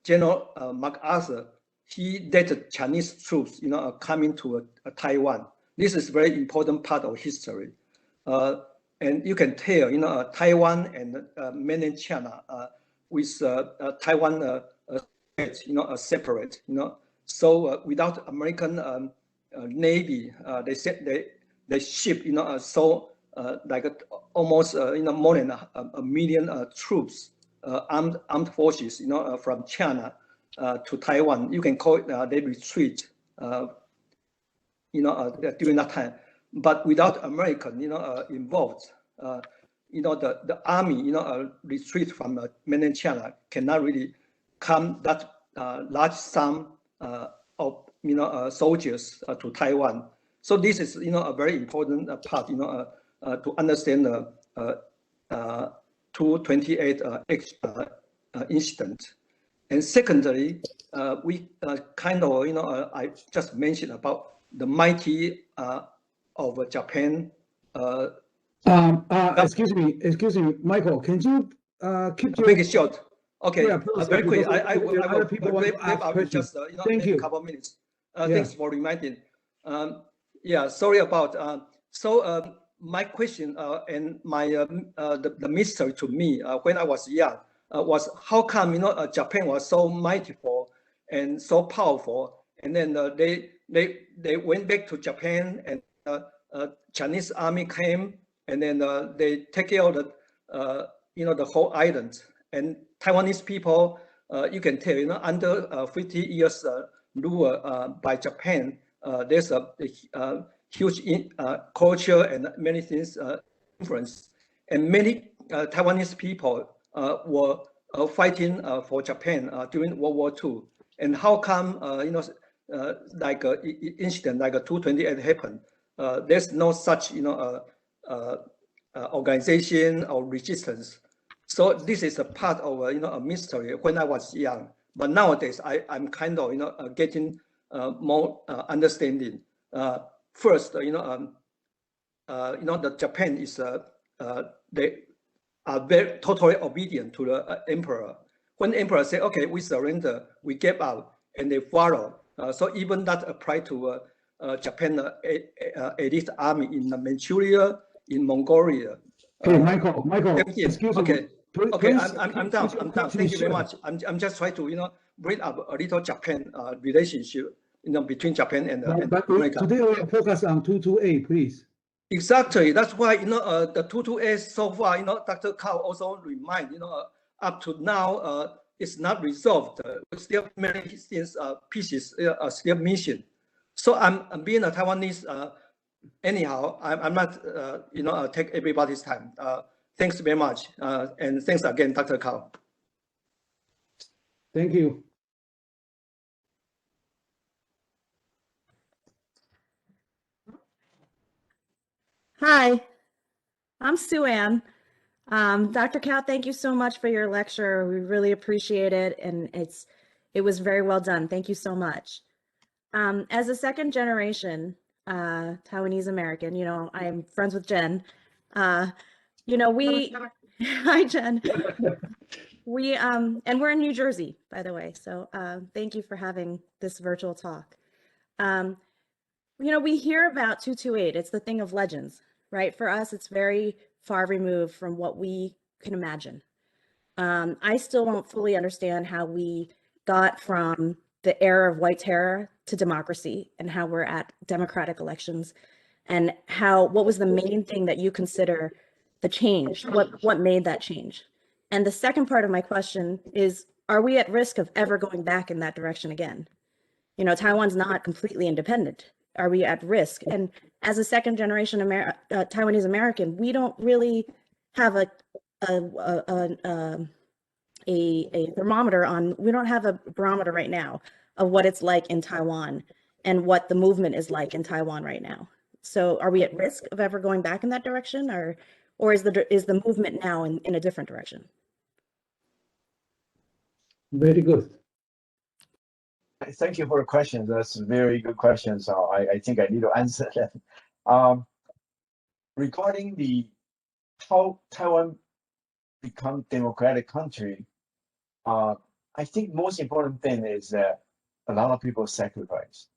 General MacArthur, he led Chinese troops, coming to Taiwan. This is very important part of history. And you can tell, Taiwan and mainland China with Taiwan separate, So without American Navy, they said they ship, so like almost more than a million troops, armed forces, from China to Taiwan. You can call it they retreat, during that time. But without American, involved, the army, retreat from mainland China cannot really come that large sum of soldiers to Taiwan. So this is a very important part to understand the 228 incident. And secondly, we kind of I just mentioned about the mighty of Japan. Excuse me, Michael. Can you keep your make it short? Okay, yeah, very quick. I will wrap up in just Thank you. A couple of minutes. Thanks for reminding. Yeah, sorry about. So my question and my the mystery to me when I was young was how come Japan was so mighty for and so powerful. And then they went back to Japan, and Chinese army came, and then they take care of the the whole island. And Taiwanese people, you can tell, under 50 years rule by Japan, there's a huge culture and many things influence, and many Taiwanese people were fighting for Japan during World War II. And how come like an incident like a 228 happened? There's no such organization or resistance. So this is a part of a mystery when I was young. But nowadays I'm kind of getting more understanding. First, the Japan is they are very totally obedient to the emperor. When the emperor say, okay, we surrender, we give up, and they follow. So even that apply to Japan elite army in Manchuria, in Mongolia. Okay, Michael, excuse okay. me. Okay, I'm done. Thank you very much. I'm just trying to bring up a little Japan relationship between Japan and America. Today we focus on 228, please. Exactly. That's why the 228 so far, Dr. Cao also remind up to now it's not resolved. Still many things pieces are still missing. So I'm being a Taiwanese. Anyhow, I'm not take everybody's time. Thanks very much, and thanks again, Dr. Cao. Thank you. Hi, I'm Sue Ann. Dr. Cao, thank you so much for your lecture. We really appreciate it, and it was very well done. Thank you so much. As a second generation Taiwanese American, I'm friends with Jen. Hi Jen. And we're in New Jersey, by the way. So thank you for having this virtual talk. We hear about 228. It's the thing of legends, right? For us, it's very far removed from what we can imagine. I still don't fully understand how we got from the era of white terror to democracy, and how we're at democratic elections, and what was the main thing that you consider the change? What made that change? And the second part of my question is, are we at risk of ever going back in that direction again? Taiwan's not completely independent. Are we at risk? And as a second generation Taiwanese American, we don't really have a thermometer on, we don't have a barometer right now of what it's like in Taiwan and what the movement is like in Taiwan right now. So are we at risk of ever going back in that direction, or is the movement now in a different direction? Very good. Thank you for the question. That's a very good question. So I think I need to answer that. Regarding how Taiwan become democratic country, I think most important thing is that a lot of people sacrifice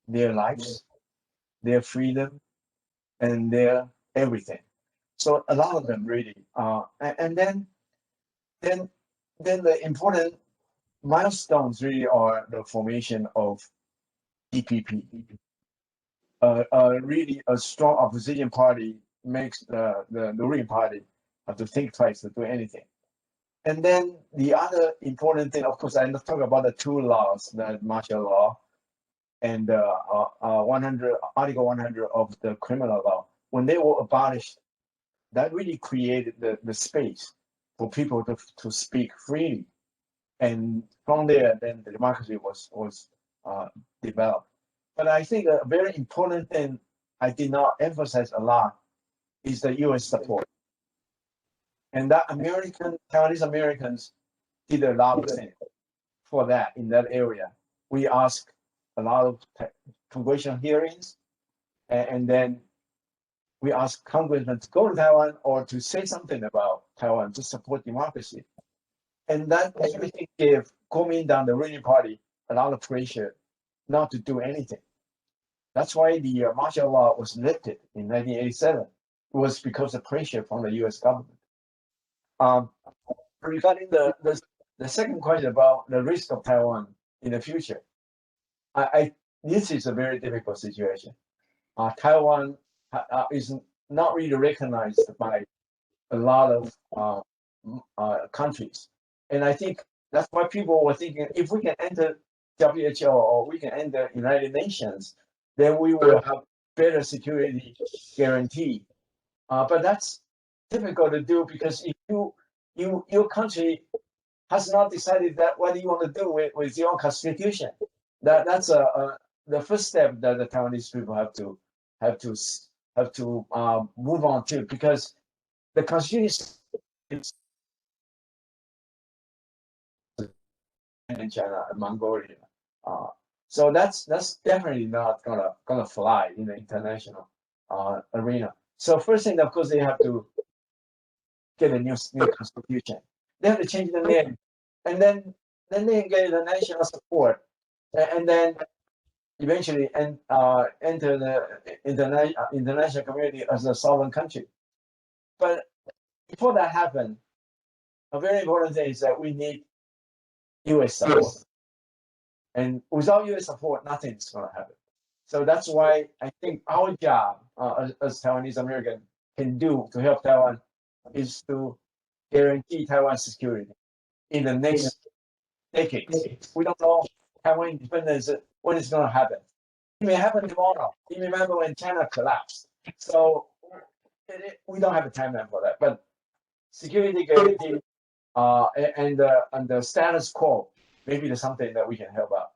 their lives, their freedom, and their everything. So a lot of them really, and then the important milestones really are the formation of DPP. Really a strong opposition party makes the ruling party have to think twice to do anything. And then the other important thing, of course, I talk about the two laws, the martial law and Article 100 of the criminal law. When they were abolished, that really created the space for people to speak freely. And from there, then the democracy was developed. But I think a very important thing I did not emphasize a lot is the U.S. support. And that Taiwanese Americans did a lot of things for that in that area. We asked a lot of congressional hearings, and then we asked congressmen to go to Taiwan or to say something about Taiwan to support democracy. And that everything gave Kuomintang, the ruling party, a lot of pressure not to do anything. That's why the martial law was lifted in 1987. It was because of pressure from the U.S. government. Regarding the second question about the risk of Taiwan, in the future. This is a very difficult situation. Taiwan is not really recognized by a lot of countries, and I think that's why people were thinking if we can enter WHO or we can enter United Nations, then we will have better security guarantee. But that's difficult to do because if your country has not decided that what do you want to do with your own constitution, that's the first step that the Taiwanese people have to move on to, because the constitution is in China and Mongolia. So that's definitely not gonna fly in the international arena. So first thing, of course, they have to get a new constitution. They have to change the name, and then they can get the national support, and then eventually enter the international community as a sovereign country. But before that happens, a very important thing is that we need U.S. support. And without U.S. support, nothing is going to happen. So that's why I think our job as Taiwanese American can do to help Taiwan is to guarantee Taiwan's security in the next decades. We don't know Taiwan independence when it's going to happen. It may happen tomorrow. You remember when China collapsed. So we don't have a timeline for that. But security guarantee and the status quo, maybe there's something that we can help out.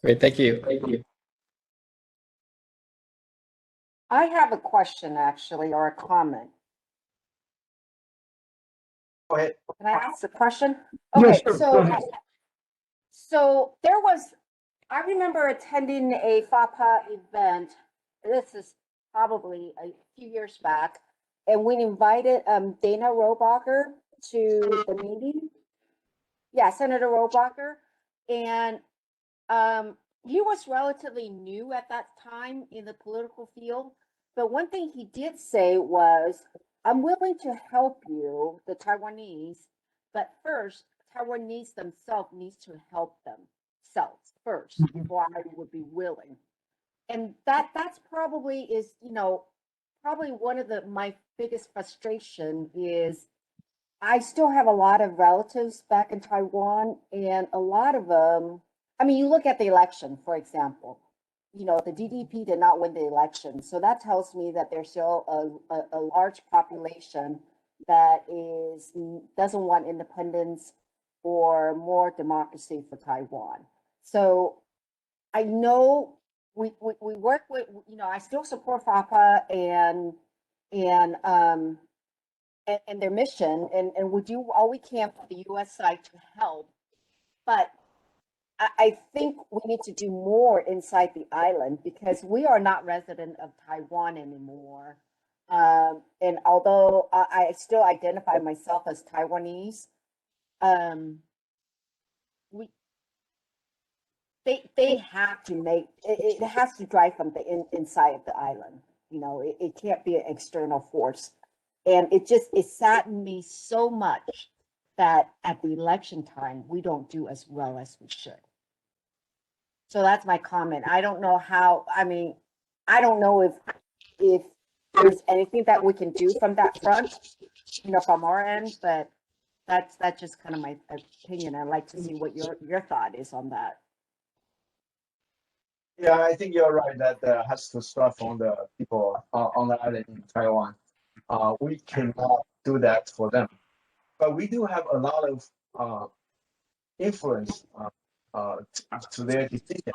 Great, thank you. Thank you. I have a question actually, or a comment. Go ahead. Can I ask a question? Yes, Okay, sure. so there was, I remember attending a FAPA event. This is probably a few years back, and we invited Dana Rohrabacher to the meeting. Yeah, Senator Rohrabacher, and he was relatively new at that time in the political field. But one thing he did say was, I'm willing to help you, the Taiwanese, but first, Taiwanese themselves needs to help themselves first before I would be willing. And that's probably is, you know, probably one of my biggest frustration is I still have a lot of relatives back in Taiwan, and a lot of them, I mean, you look at the election, for example, you know, the DDP did not win the election. So that tells me that there's still a large population that doesn't want independence or more democracy for Taiwan. So I know we work with, you know, I still support FAPA and their mission, and we do all we can for the US side to help. But I think we need to do more inside the island because we are not resident of Taiwan anymore. And although I still identify myself as Taiwanese, they have to make it has to drive from the inside of the island. You know, it can't be an external force. And it saddened me so much that at the election time, we don't do as well as we should. So that's my comment. I don't know how, I mean, I don't know if there's anything that we can do from that front, you know, from our end, but that's just kind of my opinion. I'd like to see what your thought is on that. Yeah, I think you're right that has to start from the people on the island in Taiwan. We cannot do that for them, but we do have a lot of influence to their decision.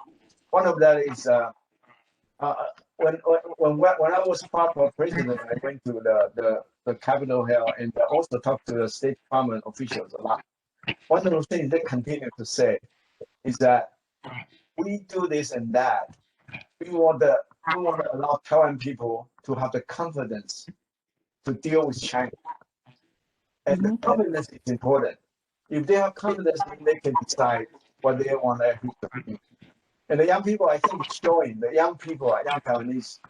One of that is when I was FAPA president, I went to the Capitol Hill and also talked to the State Department officials a lot. One of the things they continue to say is that we do this and that. We want to allow Taiwan people to have the confidence to deal with China. And the confidence is important. If they have confidence, then they can decide what they want their future to be. And the young people, I think, it's showing. The young people, young Taiwanese,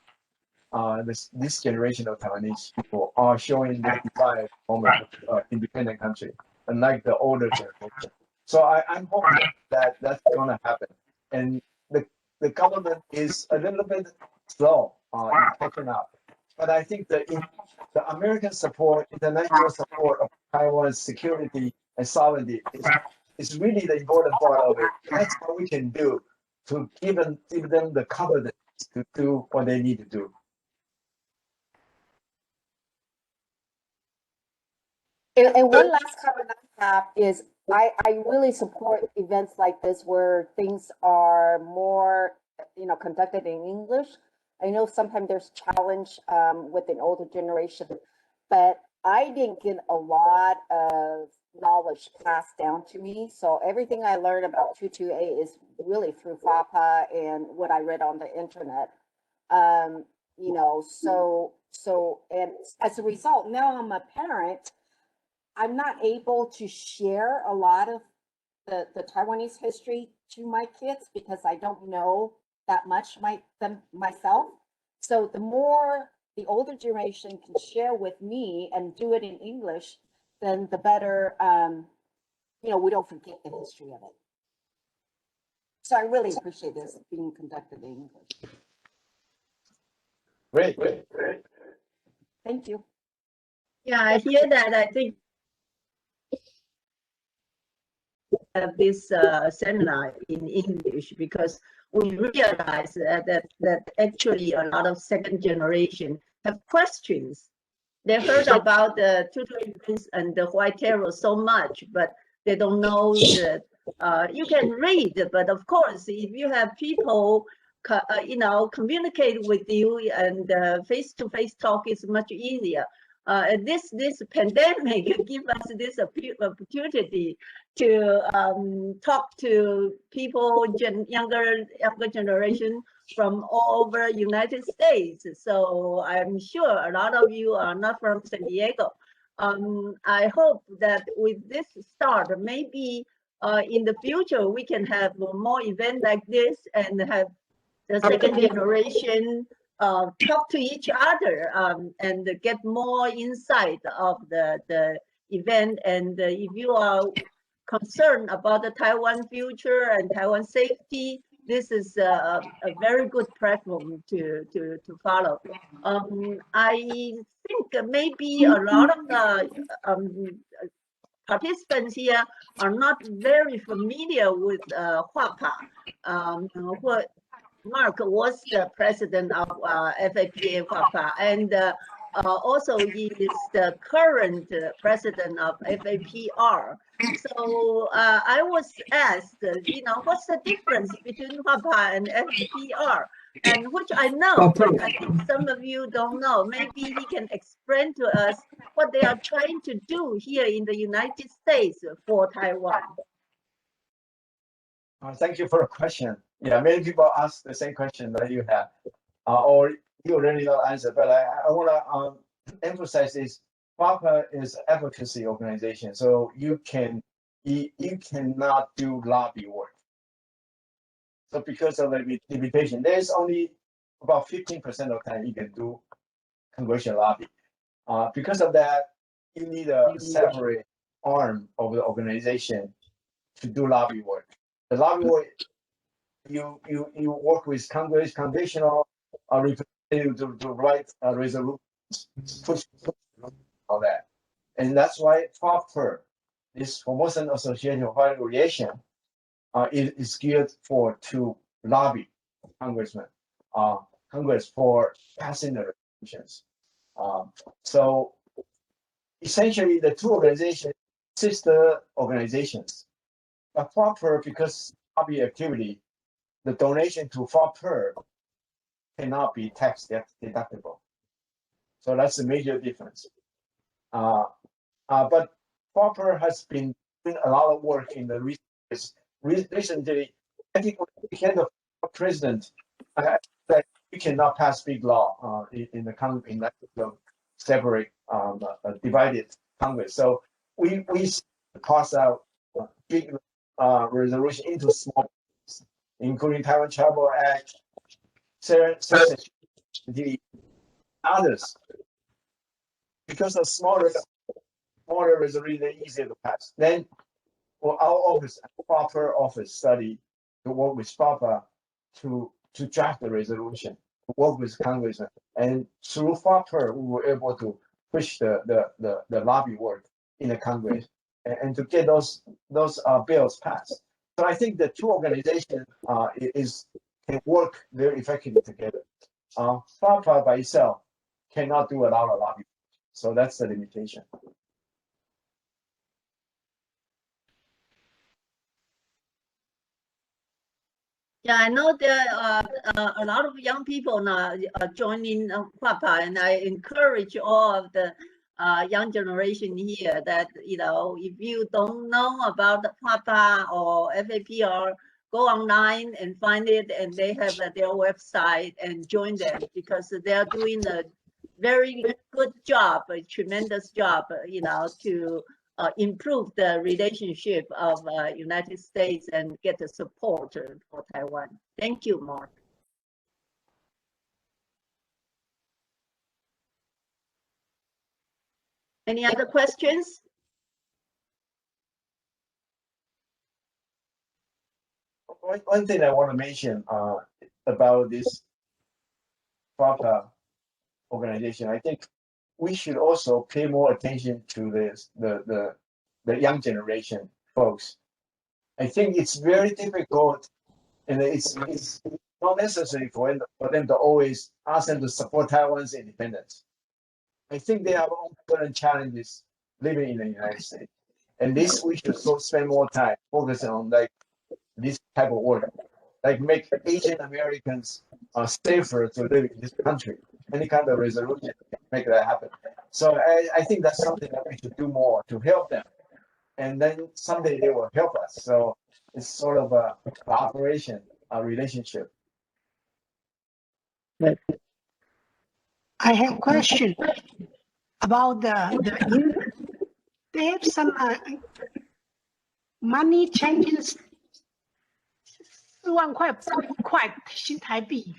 this generation of Taiwanese people are showing the desire for independent country, unlike the older generation. So I'm hoping that that's going to happen. And the government is a little bit slow in catching up. But I think the American support, international support of Taiwan's security and sovereignty is really the important part of it. That's what we can do to give them the confidence to do what they need to do. And one last comment I have is I really support events like this where things are more, conducted in English. I know sometimes there's challenge with an older generation, but I didn't get a lot of knowledge passed down to me. So everything I learned about 228 is really through FAPA and what I read on the internet. And as a result, now I'm a parent. I'm not able to share a lot of the Taiwanese history to my kids because I don't know that much myself. So the more the older generation can share with me and do it in English, then the better, we don't forget the history of it. So I really appreciate this being conducted in English. Great. Thank you. Yeah, I hear that. I think this seminar in English because we realize that actually a lot of second generation have questions. They heard about the 228 and the White Terror so much, but they don't know that you can read. But of course, if you have people, communicate with you and face-to-face talk is much easier. This pandemic give us this opportunity to talk to people, younger generation from all over United States. So I'm sure a lot of you are not from San Diego. I hope that with this start, maybe in the future we can have more events like this and have the second generation talk to each other and get more insight of the event. And if you are concerned about the Taiwan future and Taiwan safety, this is a very good platform to follow. I think maybe a lot of the participants here are not very familiar with FAPA. What Mark was the president of FAPA and FAPA, and also he is the current president of FAPR. So I was asked, what's the difference between FAPA and FAPR? And which I know, but I think some of you don't know. Maybe he can explain to us what they are trying to do here in the United States for Taiwan. Thank you for the question. Yeah, many people ask the same question that you have, or you already know the answer, but I want to emphasize this. FAPA is an advocacy organization, so you cannot do lobby work. So because of the limitation, there's only about 15% of the time you can do congressional lobby. Because of that, you need a separate arm of the organization to do lobby work. The lobby work, you work with Congress, congressional representative to write resolutions, push all that, and that's why FAPR, this Formosan Association of Foreign Relations, is geared to lobby Congress for passing the resolutions. So essentially, the two organizations, sister organizations. But FAPR, because lobby activity, the donation to FAPR cannot be tax deductible. So that's a major difference. But FAPR has been doing a lot of work in the recently. I think when we became the president, that we cannot pass big law in the separate divided Congress. So we pass out big resolution into small, including Taiwan Travel Act, others, because of smaller resolution, they're easier to pass. Then, well, our office, FAPA office, study to work with FAPA to draft the resolution, to work with congressmen, and through FAPA, we were able to push the lobby work in the Congress and to get those bills passed. So I think the two organizations can work very effectively together. FAPA by itself cannot do a lot of lobby, so that's the limitation. Yeah, I know there are a lot of young people now joining FAPA, and I encourage all of the young generation here that, you know, if you don't know about the FAPA or FAPR, go online and find it, and they have their website, and join them, because they're doing a very good job, a tremendous job, you know, to improve the relationship of United States and get the support for Taiwan. Thank you, Mark. Any other questions? One thing I want to mention about this FAPA organization, I think we should also pay more attention to this, the young folks. I think it's very difficult, and it's not necessary for them to always ask them to support Taiwan's independence. I think they have own current challenges living in the United States, and this we should spend more time focusing on, like, this type of work, like make Asian Americans safer to live in this country. Any kind of resolution can make that happen. So I think that's something that we should do more to help them, and then someday they will help us. So it's sort of a cooperation, a relationship. I have a question about they have some money changes 4万块新台币。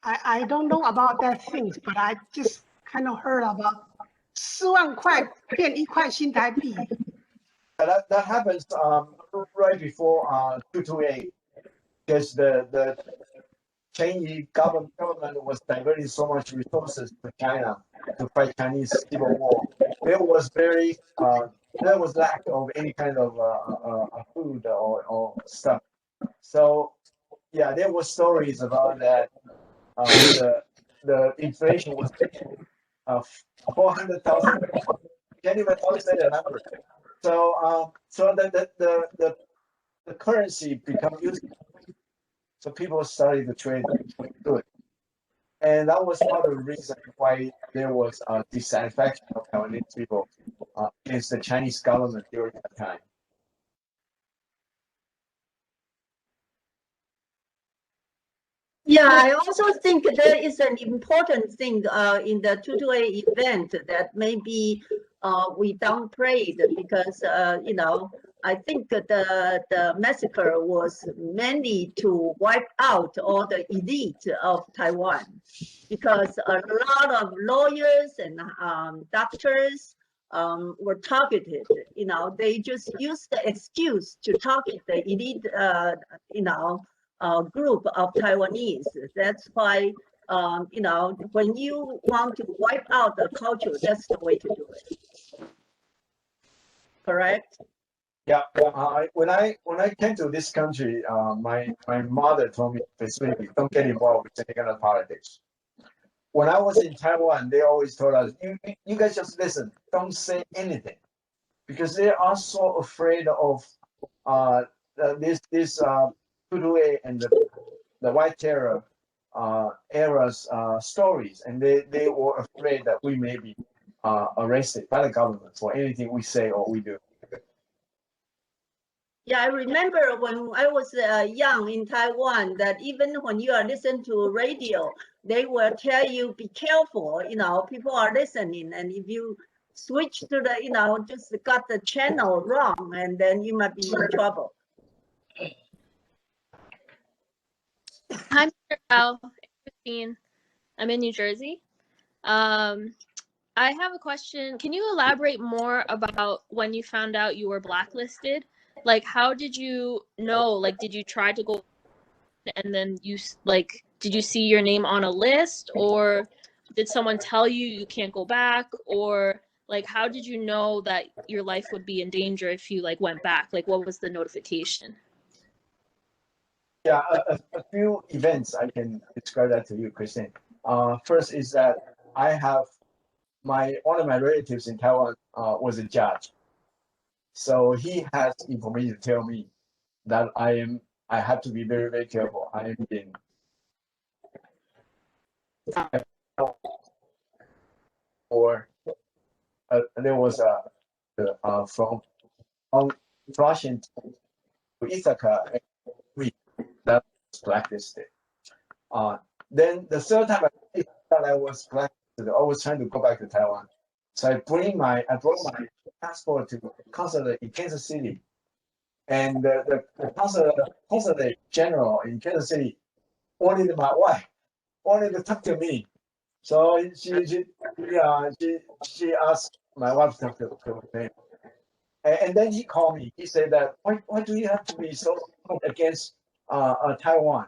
I don't know about that things, but I just kind of heard about 4万块变1块新台币。That happens right before 228, because the Chinese government was diverting so much resources to China to fight Chinese civil war. There was lack of any kind of food or stuff. So yeah, there were stories about that. The inflation was 400,000. Can't even say the number. So the currency become useful. So people started to trade good, and that was part of the reason why there was dissatisfaction of Taiwanese people against the Chinese government during that time. Yeah, I also think there is an important thing in the 228 event that maybe we downplayed, because you know, I think the massacre was mainly to wipe out all the elite of Taiwan, because a lot of lawyers and doctors were targeted. You know, they just used the excuse to target the elite, you know, group of Taiwanese. That's why, you know, when you want to wipe out the culture, that's the way to do it. Correct? Yeah. When I came to this country, my mother told me specifically, don't get involved with any kind of politics. When I was in Taiwan, they always told us, you guys just listen, don't say anything, because they are so afraid of this 228 and the White Terror era's stories, and they were afraid that we may be arrested by the government for anything we say or we do. Yeah, I remember when I was young in Taiwan, that even when you are listening to radio, they will tell you, be careful, you know, people are listening. And if you switch to the, you know, just got the channel wrong, and then you might be in trouble. Al, Christine. I'm in New Jersey. I have a question. Can you elaborate more about when you found out you were blacklisted? Like, how did you know? Like, did you try to go and then did you see your name on a list, or did someone tell you you can't go back, or like how did you know that your life would be in danger if you like went back? Like, what was the notification? Yeah, a few events I can describe that to you, Christine. First is that I have one of my relatives in Taiwan was a judge, so he has information to tell me that I have to be very, very careful. I am being or there was from Washington to Ithaca that was blacklisted. Then the third time I was blacklisted, I was trying to go back to Taiwan. So I brought my passport to the consulate in Kansas City, and the consulate general in Kansas City wanted my wife, wanted to talk to me. So she asked my wife to talk to me. And then he called me. He said that why do you have to be so against Taiwan?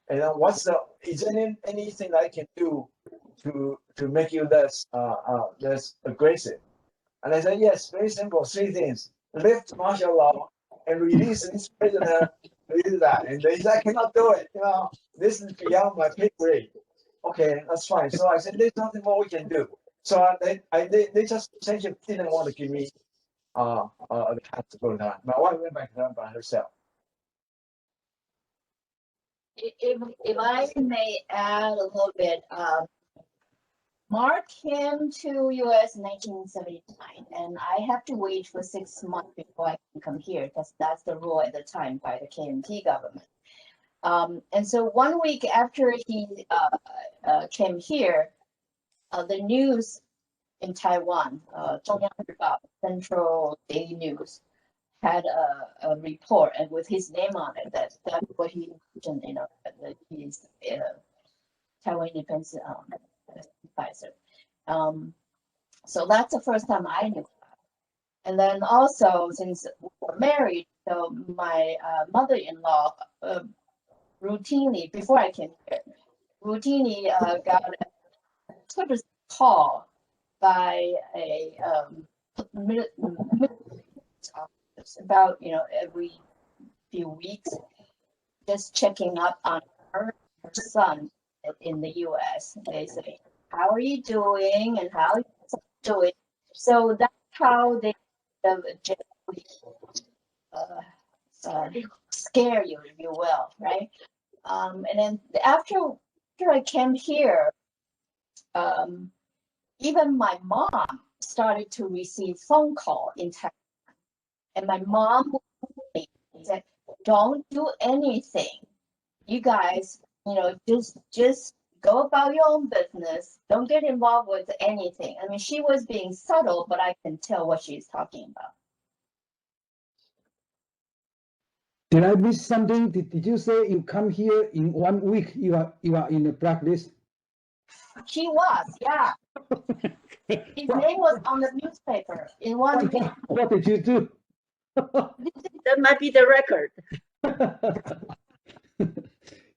And is there anything I can do to make you less aggressive? And I said, yes, very simple, 3 things: lift martial law and release this prisoner. Release that. And they said, I cannot do it. This is beyond my pay grade. Okay, that's fine. So I said, there's nothing more we can do. So they just essentially didn't want to give me the chance to go down. My wife went back down by herself. If I may add a little bit, Mark came to US in 1979, and I have to wait for 6 months before I can come here, because that's the rule at the time by the KMT government. And so 1 week after he came here, the news in Taiwan, Central Daily News, had a report and with his name on it that's what he mentioned, that he's Taiwan independence advisor. So that's the first time I knew. And then also, since we were married, so my mother-in-law routinely, before I came here, routinely got a call by a about every few weeks, just checking up on her son in the US. They say, how are you doing and how are you doing? So that's how they generally scare you, if you will, right? And then after I came here, even my mom started to receive phone call in Taiwan. And my mom said, don't do anything. You guys, just go about your own business. Don't get involved with anything. I mean, she was being subtle, but I can tell what she's talking about. Did I miss something? Did you say you come here in 1 week? You are in the blacklist? She was, yeah. His name was on the newspaper in 1 week. What did you do? That might be the record.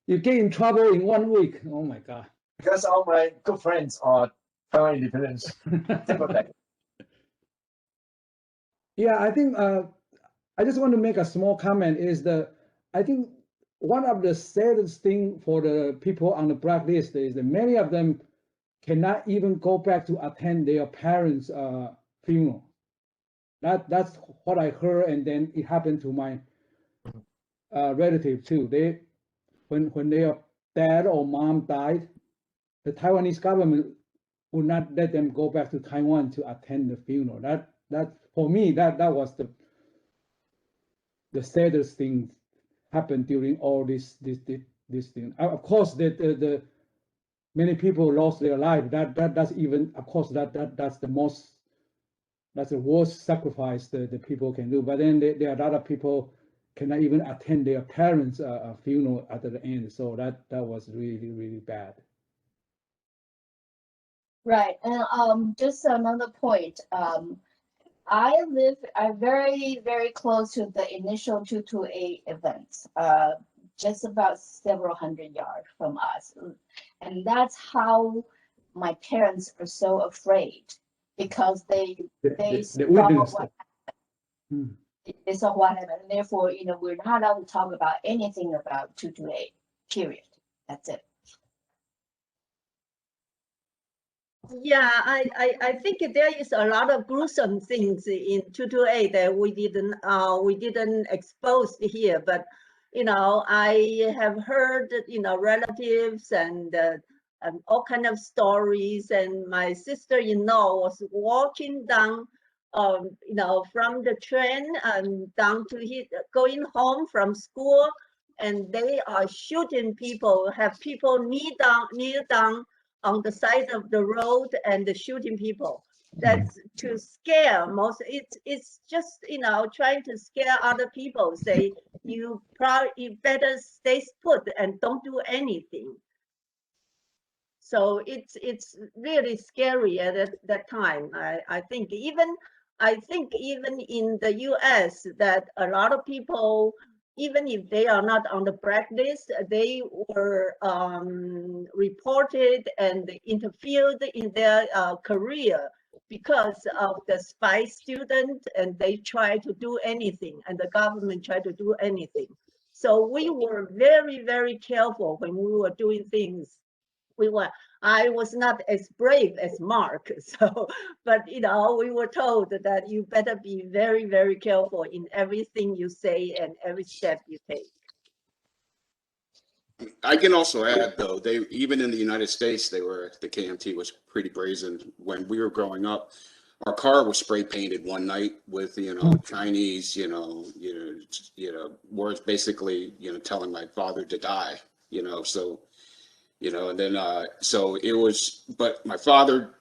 You get in trouble in 1 week. Oh my God. Because all my good friends are Taiwan independence. Yeah, I think I just want to make a small comment is that I think one of the saddest thing for the people on the blacklist is that many of them cannot even go back to attend their parents' funeral. That's what I heard, and then it happened to my relative too. When their dad or mom died, the Taiwanese government would not let them go back to Taiwan to attend the funeral. That for me that was the saddest thing happened during all this thing. Of course, the many people lost their life. That's even, of course, that's the worst sacrifice the people can do. But then there are a lot of people cannot even attend their parents' funeral at the end. So that was really, really bad. Right, and just another point. I'm very, very close to the initial 228 events, just about several hundred yards from us. And that's how my parents are so afraid, because they saw what happened. They saw what happened. And therefore, we're not allowed to talk about anything about 228, period. That's it. Yeah, I think there is a lot of gruesome things in 228 that we didn't expose here, but I have heard relatives and all kind of stories, and my sister-in-law was walking down from the train and down to going home from school, and they are shooting people, have people kneel down on the side of the road and shooting people. That's to scare most. It's just trying to scare other people. Say you better stay put and don't do anything. So it's really scary at that time. I think even in the U.S. that a lot of people, even if they are not on the blacklist, they were reported and interfered in their career because of the spy student, and they try to do anything, and the government tried to do anything. So we were very, very careful when we were doing things. I was not as brave as Mark, so, but we were told that you better be very, very careful in everything you say and every step you take. I can also add, though, even in the United States, the KMT was pretty brazen. When we were growing up, our car was spray painted one night with Chinese, words basically, telling my father to die, so. And then, so it was, but my father,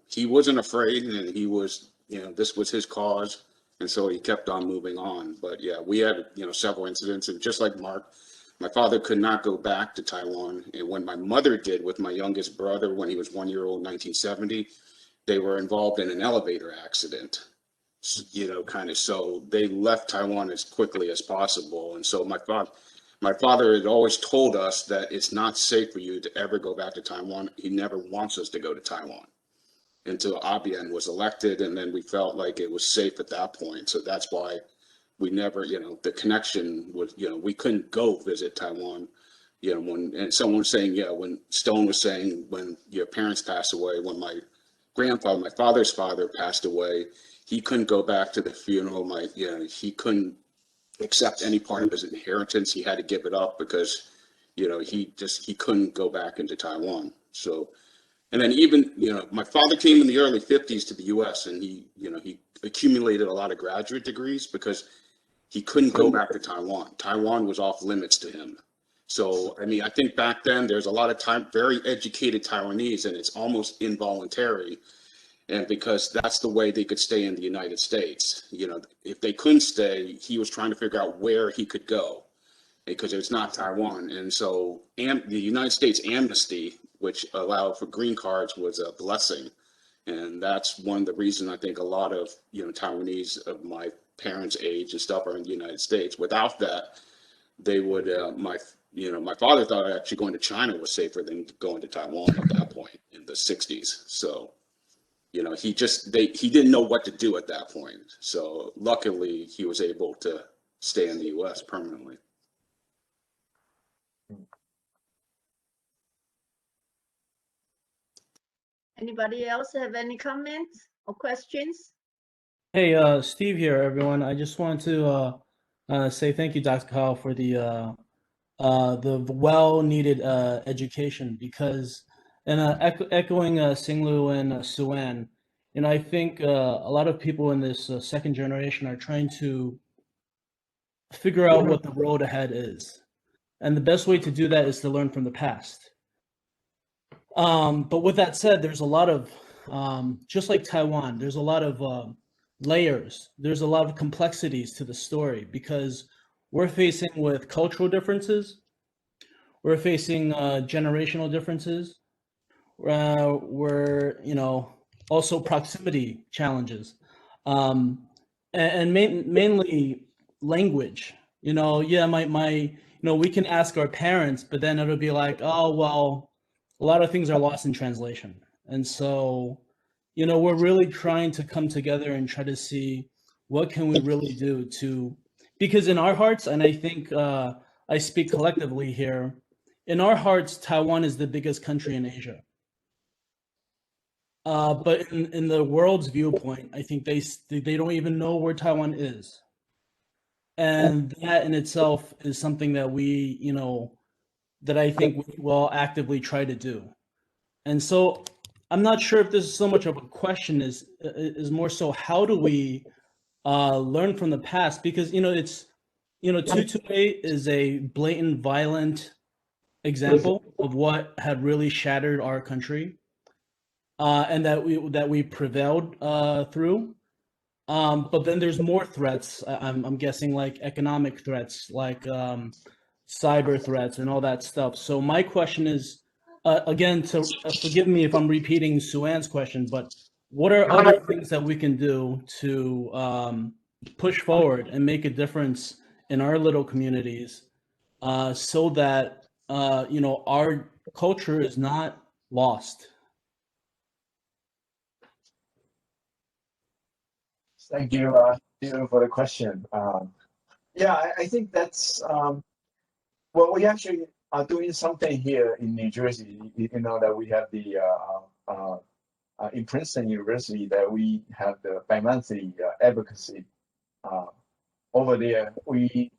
he wasn't afraid, and he was, this was his cause. And so he kept on moving on. But yeah, we had, several incidents, and just like Mark, my father could not go back to Taiwan. And when my mother did with my youngest brother, when he was 1 year old, 1970, they were involved in an elevator accident, so they left Taiwan as quickly as possible. And so my father had always told us that it's not safe for you to ever go back to Taiwan. He never wants us to go to Taiwan until Abian was elected. And then we felt like it was safe at that point. So that's why we never, the connection was, we couldn't go visit Taiwan. And someone was saying, when Stone was saying, when your parents passed away, when my father's father passed away, he couldn't go back to the funeral. He couldn't accept any part of his inheritance. He had to give it up because, he couldn't go back into Taiwan. So, and then even, my father came in the early 50s to the US, and he accumulated a lot of graduate degrees because he couldn't go back to Taiwan. Taiwan was off limits to him. So, I think back then there's a lot of very educated Taiwanese, and it's almost involuntary. And because that's the way they could stay in the United States. If they couldn't stay, he was trying to figure out where he could go because it's not Taiwan. And so the United States amnesty, which allowed for green cards, was a blessing. And that's one of the reasons I think a lot of, Taiwanese of my parents' age and stuff are in the United States. Without that, they would, my father thought actually going to China was safer than going to Taiwan at that point in the 60s. So. He didn't know what to do at that point. So luckily he was able to stay in the US permanently. Anybody else have any comments or questions? Hey, Steve here, everyone. I just wanted to say thank you, Dr. Kyle, for the well-needed education, because, and echoing Singlu and Suan, I think a lot of people in this second generation are trying to figure out what the road ahead is. And the best way to do that is to learn from the past. But with that said, there's a lot of, just like Taiwan, there's a lot of layers. There's a lot of complexities to the story, because we're facing with cultural differences. We're facing generational differences. We're, also proximity challenges, and mainly language. We can ask our parents, but then it'll be like, oh, well, a lot of things are lost in translation. And so, we're really trying to come together and try to see what can we really do because in our hearts, and I think I speak collectively here, in our hearts, Taiwan is the biggest country in Asia. But in the world's viewpoint, I think they don't even know where Taiwan is. And that in itself is something that we, that I think we will actively try to do. And so I'm not sure if this is so much of a question, is more so how do we learn from the past? Because, it's, 228 is a blatant, violent example of what had really shattered our country, and that we prevailed through. But then there's more threats. I'm guessing, like economic threats, like cyber threats and all that stuff. So my question is, again, to forgive me if I'm repeating Suan's question, but what are other things that we can do to push forward and make a difference in our little communities, so that our culture is not lost? Thank you, for the question. I think that's well, we actually are doing something here in New Jersey. That we have the in Princeton University that we have the bi-monthly advocacy. Over there, we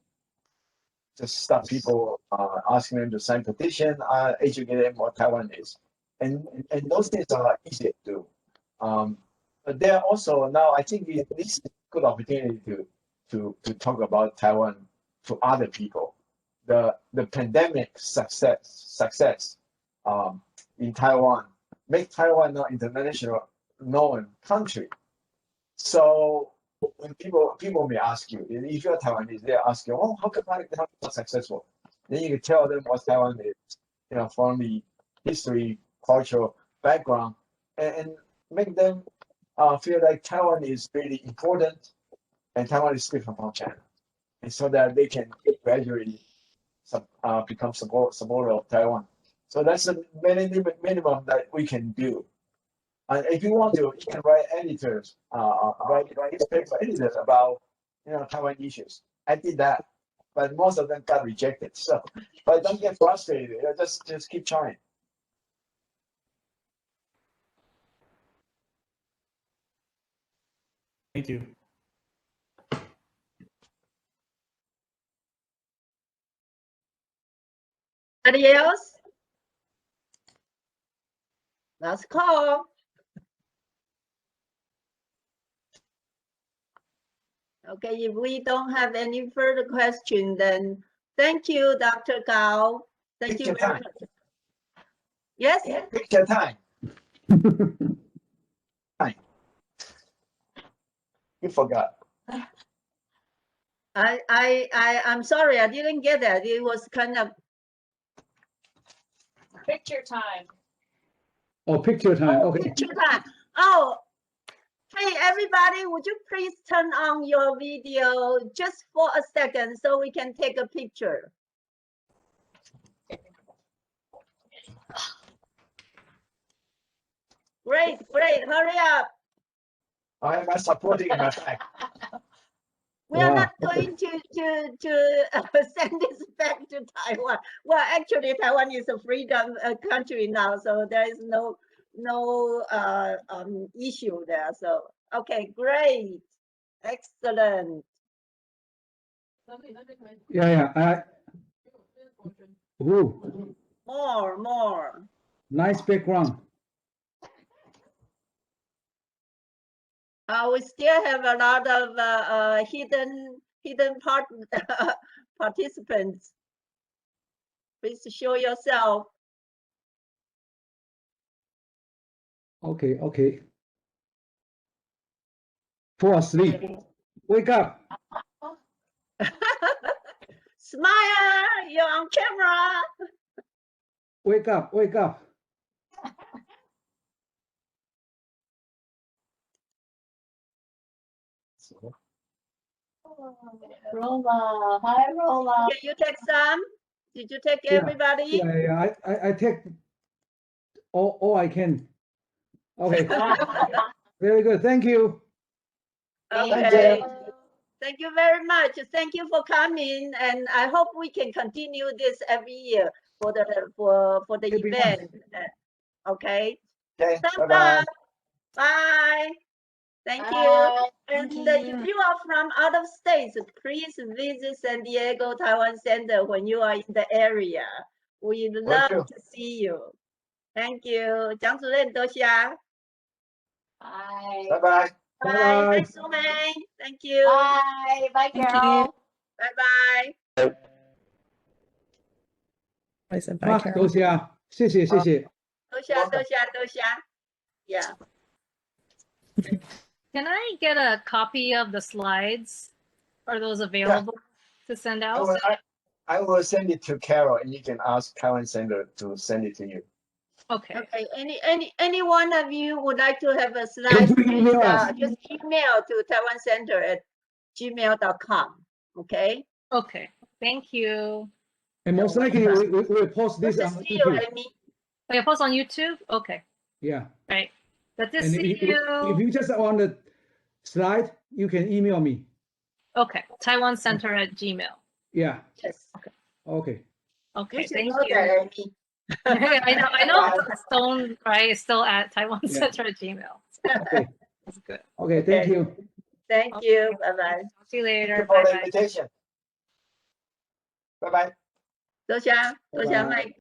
just stop people, asking them to sign petition, educate them what Taiwan is, and those things are easy to do. But there are also now, I think this is a good opportunity to talk about Taiwan to other people. The pandemic success in Taiwan make Taiwan an international known country. So when people may ask you, if you're Taiwanese, they ask you, oh, how come Taiwan is successful? Then you can tell them what Taiwan is, from the history, cultural background, and make them feel like Taiwan is really important and Taiwan is different from China, and so that they can gradually become supporter of Taiwan. So that's the minimum that we can do. And if you want to, you can write editors, write newspaper editors about Taiwan issues. I did that, but most of them got rejected. So, but don't get frustrated. Just keep trying. Thank you. Anybody else? Last call. Okay, if we don't have any further question, then thank you, Dr. Gao. Thank you very much. Yes? Picture time. You forgot. I'm sorry, I didn't get that. It was kind of Picture time. Oh, picture time. Okay. picture time. Oh, hey, everybody, would you please turn on your video just for a second so we can take a picture? Great, hurry up. I am supporting my back. We are not going to send this back to Taiwan. Well, actually, Taiwan is a freedom country now, so there is no issue there. So, okay, great, excellent. Yeah. Ooh. More. Nice background. We still have a lot of hidden participants. Please show yourself. Okay. Fall asleep. Wake up. Smile, you're on camera. Wake up, wake up. Rola, hi Rola. Can you take some? Did you take everybody? Yeah. I take all I can. Okay. Very good. Thank you. Okay. Thank you very much. Thank you for coming, and I hope we can continue this every year for the event. Okay. Okay. Thumbs Bye-bye. up. Bye. Thank you. And if you are from out of states, please visit San Diego Taiwan Center when you are in the area. We'd love to see you. Thank you. 蒋主任，多谢。Bye. Bye-bye. Bye. Thanks, Sumei. Thank you. Bye. Bye, Carol. Bye bye. I said bye, Mark, Carol. 多谢啊，谢谢。多谢。Yeah. Can I get a copy of the slides? Are those available to send out? I will send it to Carol, and you can ask Taiwan Center to send it to you. Okay. Okay. Any one of you would like to have a slide? Please, just email to taiwancenter@gmail.com. Okay. Okay. Thank you. And most likely we'll post this Good to on see you, YouTube. Amy. Oh, you post on YouTube? Okay. Yeah. Right. Good to And see if you. you just want the slide, you can email me. Okay. TaiwanCenter@gmail. Yeah. Yes. Okay. You should Thank know you. that, Amy. I know Stone, right, is still at TaiwanCenter@gmail. Okay. That's good. Okay. Thank you. Thank you. Bye-bye. Talk to you later. Thank you for the Bye-bye. invitation. Bye-bye. 多谢，Mike。